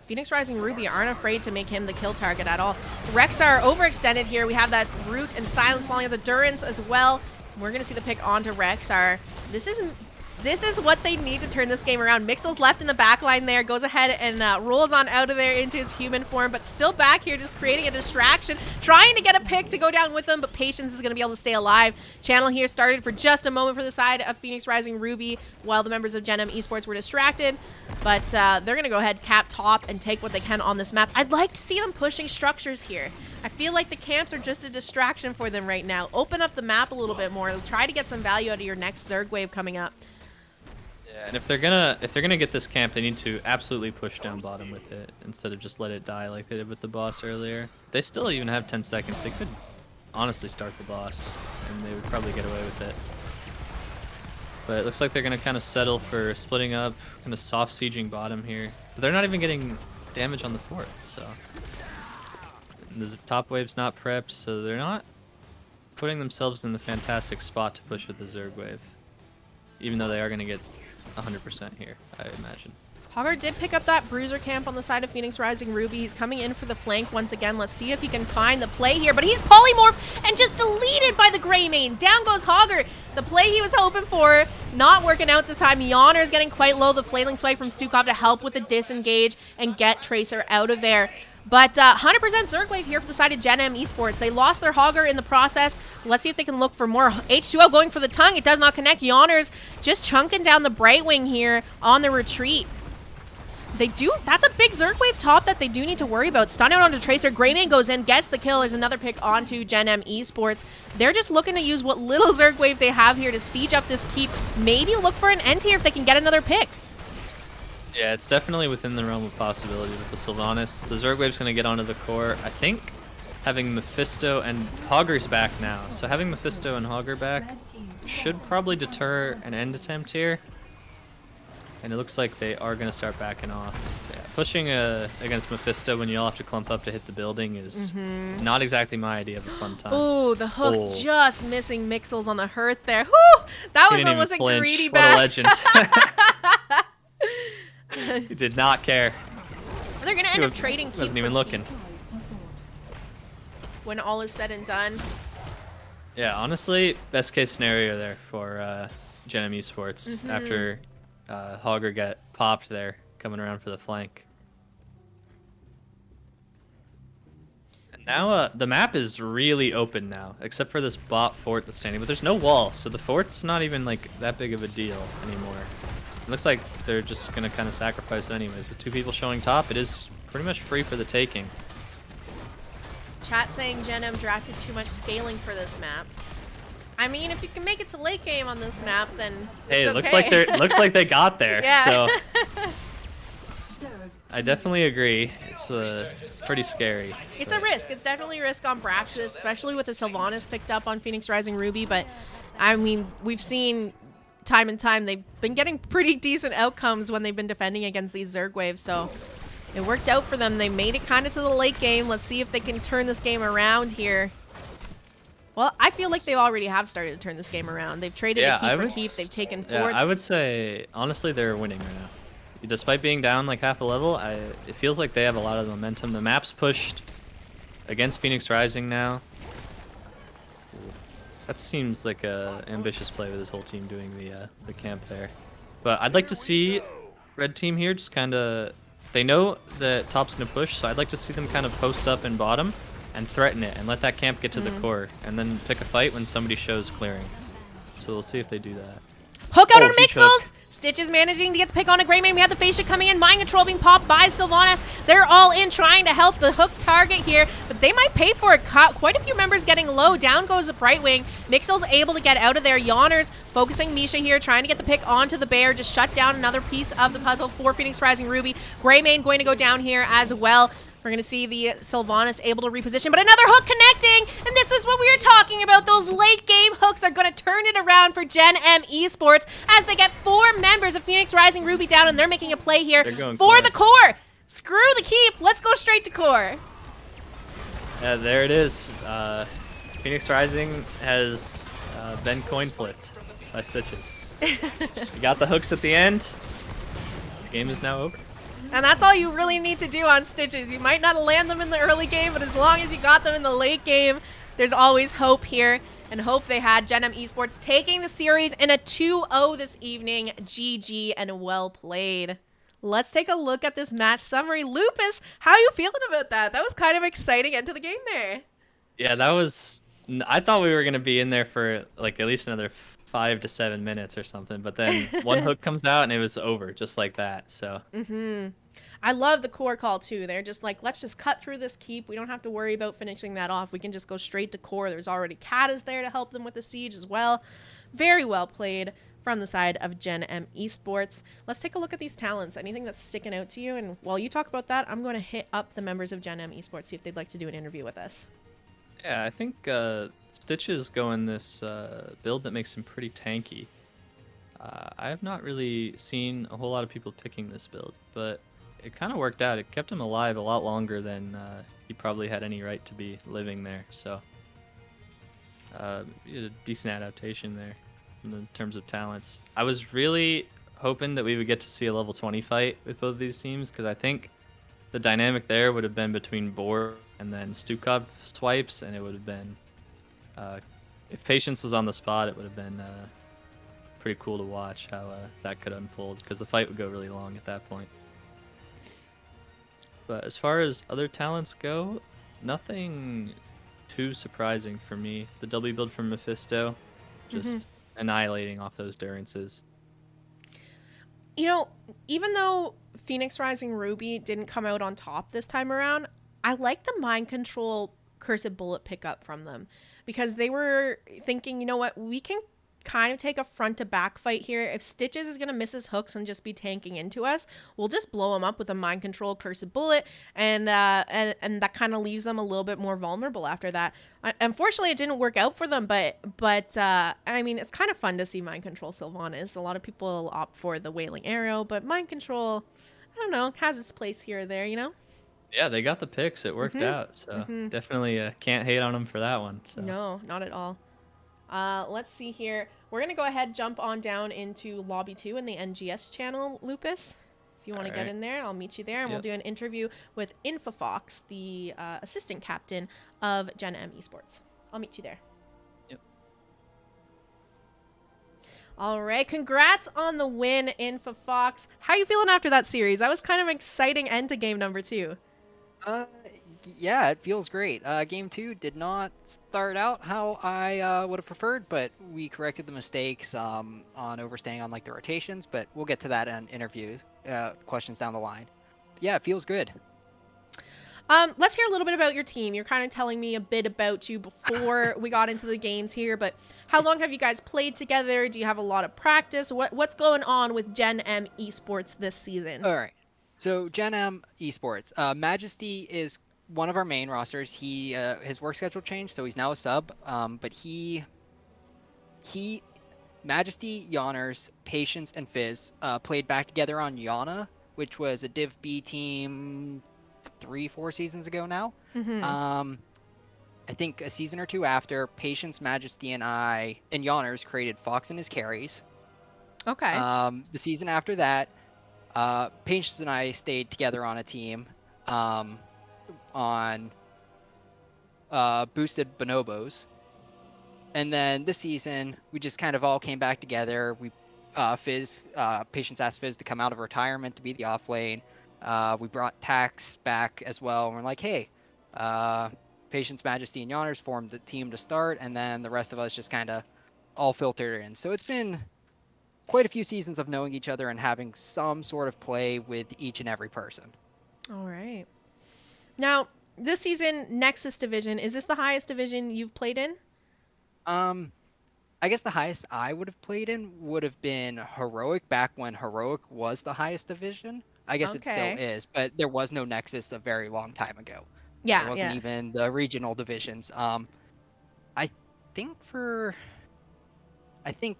Phoenix Rising Ruby aren't afraid to make him the kill target at all. Rexar overextended here. We have that Root and Silence falling at the Durance as well. We're going to see the pick onto Rexar. This is what they need to turn this game around. Mixel's left in the back line there, goes ahead and rolls on out of there into his human form, but still back here just creating a distraction, trying to get a pick to go down with them, but Patience is going to be able to stay alive. Channel here started for just a moment for the side of Phoenix Rising Ruby while the members of Gen M Esports were distracted, but they're going to go ahead, cap top, and take what they can on this map. I'd like to see them pushing structures here. I feel like the camps are just a distraction for them right now. Open up the map a little bit more. Try to get some value out of your next Zerg wave coming up. Yeah, and if they're gonna get this camp, they need to absolutely push down bottom with it instead of just let it die like they did with the boss earlier. They still even have 10 seconds. They could honestly start the boss, and they would probably get away with it. But it looks like they're gonna kind of settle for splitting up, kind of soft sieging bottom here. But they're not even getting damage on the fort, so the top wave's not prepped, so they're not putting themselves in the fantastic spot to push with the Zerg wave. Even though they are going to get 100% here, I imagine. Hogger did pick up that bruiser camp on the side of Phoenix Rising Ruby. He's coming in for the flank once again. Let's see if he can find the play here. But he's polymorphed and just deleted by the Greymane. Down goes Hogger. The play he was hoping for, not working out this time. Yawner's getting quite low. The flailing swipe from Stukov to help with the disengage and get Tracer out of there. But 100% Zerg wave here for the side of Gen M Esports. They lost their Hogger in the process. Let's see if they can look for more. H2O going for the tongue. It does not connect. Yawner's just chunking down the Brightwing here on the retreat. They do. That's a big Zerg wave top that they do need to worry about. Stun out onto Tracer. Greymane goes in, gets the kill. There's another pick onto Gen M Esports. They're just looking to use what little Zerg wave they have here to siege up this keep. Maybe look for an end here if they can get another pick. Yeah, it's definitely within the realm of possibility with the Sylvanas. The Zerg wave's going to get onto the core. I think having Mephisto and Hogger's back now. So having Mephisto and Hogger back should probably deter an end attempt here. And it looks like they are going to start backing off. Yeah, pushing against Mephisto when you all have to clump up to hit the building is not exactly my idea of a fun time. Oh, the hook just missing Mixels on the hearth there. Whew, that was almost a greedy bat. What a legend. He did not care. They're going to end up trading keep. Wasn't even looking. When all is said and done. Yeah, honestly, best case scenario there for Gen M Esports after Hogger got popped there, coming around for the flank. And now the map is really open now, except for this bot fort that's standing, but there's no wall, so the fort's not even like that big of a deal anymore. It looks like they're just gonna kind of sacrifice it anyways. With 2 people showing top, it is pretty much free for the taking. Chat saying Gen M drafted too much scaling for this map. I mean, if you can make it to late game on this map, then hey, it's it looks okay. like looks like they got there. Yeah. So I definitely agree. It's pretty scary. It's a risk. It's definitely a risk on Braxis, especially with the Sylvanas picked up on Phoenix Rising Ruby. But I mean, we've seen time and time they've been getting pretty decent outcomes when they've been defending against these Zerg waves. So it worked out for them. They made it kind of to the late game. Let's see if they can turn this game around here. Well, I feel like they already have started to turn this game around. They've traded a keep for keep. They've taken forts. Yeah, I would say, honestly, they're winning right now. Despite being down like half a level, it feels like they have a lot of momentum. The map's pushed against Phoenix Rising now. That seems like a ambitious play with this whole team doing the camp there. But I'd like to see red team here just kind of... They know that top's going to push, so I'd like to see them kind of post up in bottom and threaten it and let that camp get to the core and then pick a fight when somebody shows clearing. So we'll see if they do that. Hook out on Mixels! Stitch is managing to get the pick on a Greymane. We have the Facia coming in. Mind Control being popped by Sylvanas. They're all in trying to help the hook target here, but they might pay for it. Quite a few members getting low. Down goes the Brightwing. Mixel's able to get out of there. Yawner's focusing Misha here, trying to get the pick onto the bear. Just shut down another piece of the puzzle for Phoenix Rising Ruby. Greymane going to go down here as well. We're going to see the Sylvanas able to reposition, but another hook connecting, and this is what we were talking about. Those late game hooks are going to turn it around for Gen M Esports as they get 4 members of Phoenix Rising Ruby down, and they're making a play here for the core. Screw the keep. Let's go straight to core. Yeah, there it is. Phoenix Rising has been coin flipped by Stitches. You got the hooks at the end. The game is now over. And that's all you really need to do on Stitches. You might not land them in the early game, but as long as you got them in the late game, there's always hope here. And hope they had Gen M Esports taking the series in a 2-0 this evening. GG and well played. Let's take a look at this match summary. Lupus, how are you feeling about that? That was kind of exciting end to the game there. Yeah, that was... I thought we were going to be in there for like at least another 5 to 7 minutes or something, but then one hook comes out and it was over just like that. So I love the core call too. They're just like, let's just cut through this keep. We don't have to worry about finishing that off. We can just go straight to core. There's already Kata's there to help them with the siege as well. Very well played from the side of Gen M Esports. Let's take a look at these talents. Anything that's sticking out to you? And while you talk about that, I'm going to hit up the members of Gen M Esports, see if they'd like to do an interview with us. yeah, I think Stitches going this build that makes him pretty tanky. I have not really seen a whole lot of people picking this build, but it kind of worked out. It kept him alive a lot longer than he probably had any right to be living there. So a decent adaptation there in terms of talents. I was really hoping that we would get to see a level 20 fight with both of these teams because I think the dynamic there would have been between Boar and then Stukov swipes, and it would have been if Patience was on the spot, it would have been pretty cool to watch how that could unfold because the fight would go really long at that point. But as far as other talents go, nothing too surprising for me. The W build from Mephisto, just annihilating off those Durances. You know, even though Phoenix Rising Ruby didn't come out on top this time around, I like the mind control Cursed Bullet pickup from them because they were thinking, you know what, we can kind of take a front to back fight here. If Stitches is going to miss his hooks and just be tanking into us, we'll just blow him up with a mind control Cursed Bullet, and that kind of leaves them a little bit more vulnerable after that. Unfortunately, it didn't work out for them, but I mean, it's kind of fun to see mind control Sylvanas. A lot of people opt for the Wailing Arrow, but mind control, I don't know, has its place here or there, you know? Yeah, they got the picks. It worked out, so definitely can't hate on them for that one. So. No, not at all. Let's see here. We're going to go ahead, jump on down into Lobby 2 in the NGS channel, Lupus. If you want to get in there, I'll meet you there, and we'll do an interview with Infofox, the assistant captain of Gen M Esports. I'll meet you there. Yep. All right. Congrats on the win, Infofox. How are you feeling after that series? That was kind of an exciting end to game number 2. Yeah, it feels great. Game 2 did not start out how I would have preferred, but we corrected the mistakes on overstaying on like the rotations, but we'll get to that in interview questions down the line. Yeah, it feels good. Let's hear a little bit about your team. You're kind of telling me a bit about you before we got into the games here, but how long have you guys played together? Do you have a lot of practice? What's going on with Gen M Esports this season? All right. So Gen M Esports, Majesty is one of our main rosters. He his work schedule changed, so he's now a sub. But he Majesty, Yonners, Patience, and Fizz played back together on Yana, which was a Div B team 3-4 seasons ago now. I think a season or two after, Patience, Majesty, and Yonners created Fox and his carries. Okay. The season after that, Patience and I stayed together on a team on boosted bonobos. And then this season, we just kind of all came back together. We Patience asked Fizz to come out of retirement to be the off lane. We brought Tax back as well. And we're like, hey, Patience, Majesty, and Yonners formed the team to start, and then the rest of us just kind of all filtered in. So it's been quite a few seasons of knowing each other and having some sort of play with each and every person. All right. Now, this season, Nexus division, is this the highest division you've played in? I guess the highest I would have played in would have been Heroic back when Heroic was the highest division. I guess it still is, but there was no Nexus a very long time ago. Yeah, there wasn't even the regional divisions. I think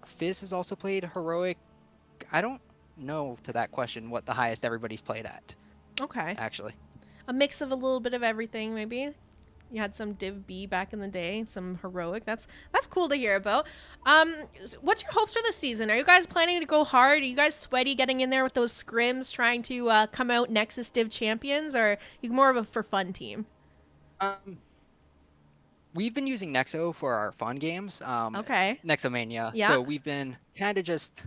Fizz has also played Heroic. I don't know to that question what the highest everybody's played at. Okay. Actually. A mix of a little bit of everything, maybe. You had some Div B back in the day, some Heroic. That's cool to hear about. What's your hopes for this season? Are you guys planning to go hard? Are you guys sweaty getting in there with those scrims, trying to come out Nexus Div champions, or are you more of a for fun team? We've been using Nexo for our fun games. Okay. Nexomania. Yeah. So we've been kind of just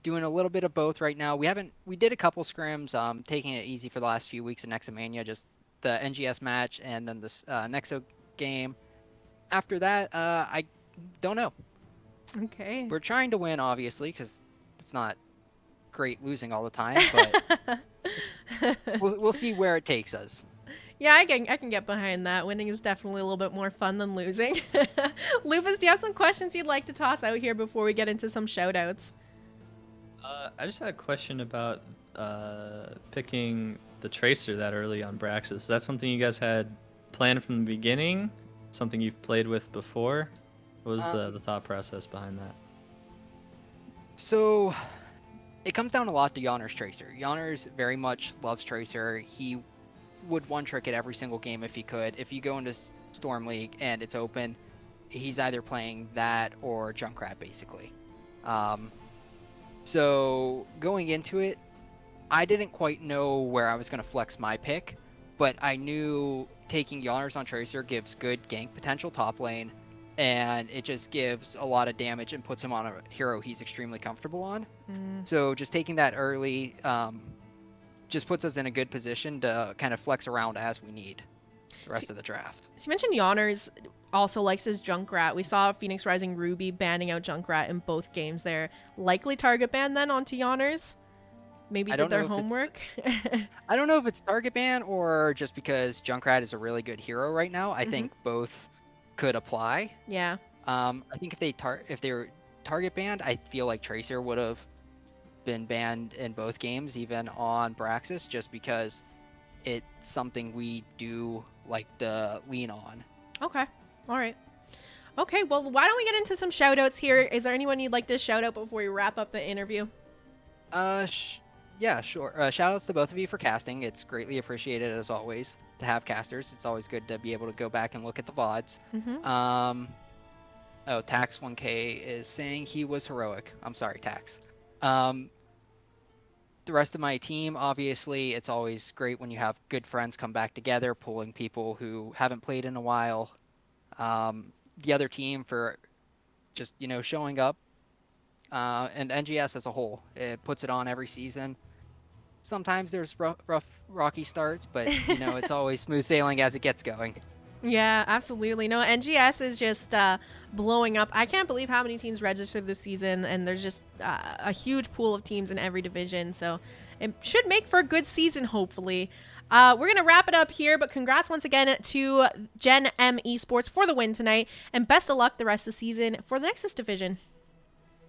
doing a little bit of both right now. We did a couple scrims, taking it easy for the last few weeks of Nexomania, just the NGS match and then this Nexo game. After that, I don't know. Okay. We're trying to win, obviously, because it's not great losing all the time, but we'll see where it takes us. Yeah, I can get behind that. Winning is definitely a little bit more fun than losing. Lupus, do you have some questions you'd like to toss out here before we get into some shoutouts? I just had a question about picking the Tracer that early on Braxis. Is that something you guys had planned from the beginning? Something you've played with before? What was the thought process behind that? So it comes down a lot to Yonner's Tracer. Yonners very much loves Tracer. He would one-trick it every single game if he could. If you go into Storm League and it's open, he's either playing that or Junkrat, basically. So going into it, I didn't quite know where I was going to flex my pick, but I knew taking Yawners on Tracer gives good gank potential top lane, and it just gives a lot of damage and puts him on a hero he's extremely comfortable on. So just taking that early just puts us in a good position to kind of flex around as we need the rest of the draft. So you mentioned Yawners also likes his Junkrat. We saw Phoenix Rising Ruby banning out Junkrat in both games there. Likely target ban then onto Yawners? Maybe did their homework? I don't know if it's target ban or just because Junkrat is a really good hero right now. I think both could apply. Yeah. I think if they were target banned, I feel like Tracer would have been banned in both games, even on Braxis, just because it's something we do like to lean on. Okay. All right. Okay, well, why don't we get into some shout outs here? Is there anyone you'd like to shout out before we wrap up the interview? Yeah, sure. Shout outs to both of you for casting. It's greatly appreciated as always to have casters. It's always good to be able to go back and look at the VODs. Oh, Tax 1K is saying he was heroic. I'm sorry, Tax. The rest of my team, obviously, it's always great when you have good friends come back together, pulling people who haven't played in a while. The other team for just, showing up. And NGS as a whole, it puts it on every season. Sometimes there's rough, rocky starts, but it's always smooth sailing as it gets going. Yeah, absolutely. No, NGS is just blowing up. I can't believe how many teams registered this season, and there's just a huge pool of teams in every division. So it should make for a good season, hopefully. We're going to wrap it up here, but congrats once again to Gen M Esports for the win tonight, and best of luck the rest of the season for the Nexus division.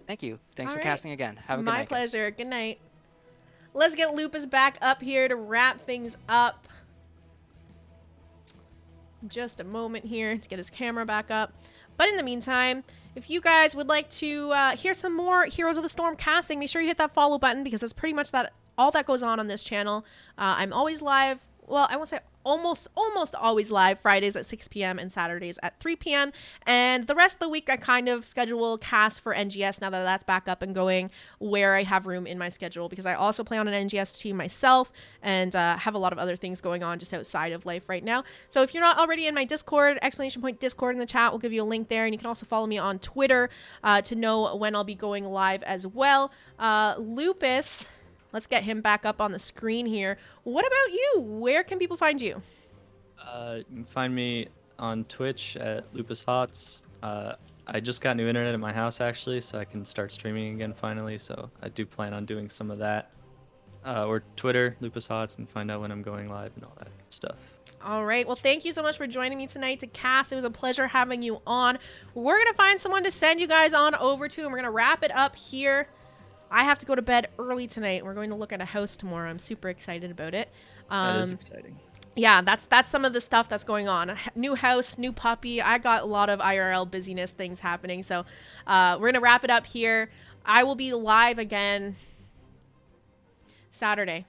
Thank you. Thanks All for right. casting again. Have a good night. My pleasure. Good night. Let's get Lupus back up here to wrap things up. Just a moment here to get his camera back up. But in the meantime, if you guys would like to hear some more Heroes of the Storm casting, make sure you hit that follow button, because that's pretty much all that goes on this channel. I'm always live. Well, I won't say almost always live Fridays at 6 p.m. and Saturdays at 3 p.m. And the rest of the week, I kind of schedule casts for NGS now that that's back up and going, where I have room in my schedule, because I also play on an NGS team myself and have a lot of other things going on just outside of life right now. So if you're not already in my Discord, !Discord in the chat, we'll give you a link there. And you can also follow me on Twitter to know when I'll be going live as well. Lupus, let's get him back up on the screen here. What about you? Where can people find you? You can find me on Twitch at Lupus Hots. I just got new internet at my house, actually, so I can start streaming again finally. So I do plan on doing some of that. Or Twitter, Lupus Hots, and find out when I'm going live and all that good stuff. All right. Well, thank you so much for joining me tonight to cast. It was a pleasure having you on. We're going to find someone to send you guys on over to, and we're going to wrap it up here. I have to go to bed early tonight. We're going to look at a house tomorrow. I'm super excited about it. That is exciting. Yeah, that's some of the stuff that's going on. New house, new puppy. I got a lot of IRL busyness things happening. So we're going to wrap it up here. I will be live again Saturday,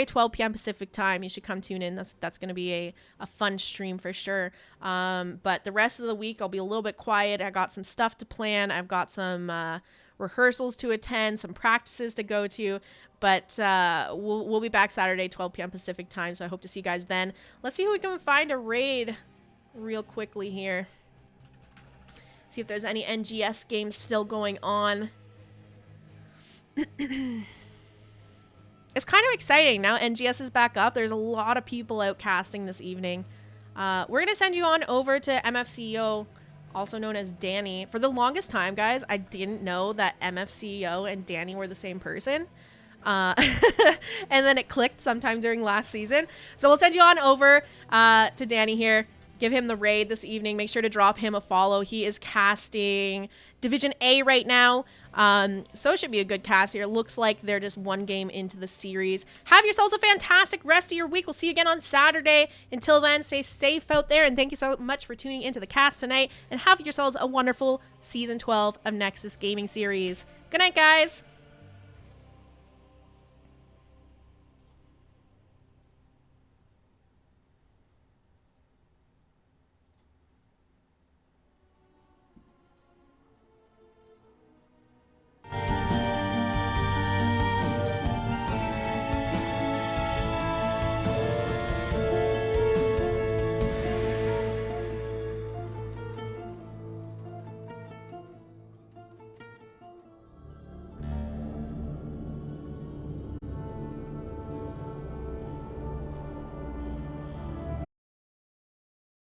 12 p.m. Pacific time. You should come tune in. That's going to be a fun stream for sure. But the rest of the week, I'll be a little bit quiet. I got some stuff to plan. I've got some rehearsals to attend, some practices to go to, but we'll be back Saturday, 12 p.m. Pacific time, so I hope to see you guys then. Let's see who we can find a raid real quickly here. See if there's any NGS games still going on. It's kind of exciting now. NGS is back up. There's a lot of people out casting this evening. We're going to send you on over to MFCEO, also known as Danny. For the longest time, guys, I didn't know that MFCEO and Danny were the same person. And then it clicked sometime during last season. So we'll send you on over to Danny here. Give him the raid this evening. Make sure to drop him a follow. He is casting Division A right now. So it should be a good cast here. Looks like they're just one game into the series. Have yourselves a fantastic rest of your week. We'll see you again on Saturday. Until then, stay safe out there. And thank you so much for tuning into the cast tonight. And have yourselves a wonderful Season 12 of Nexus Gaming Series. Good night, guys.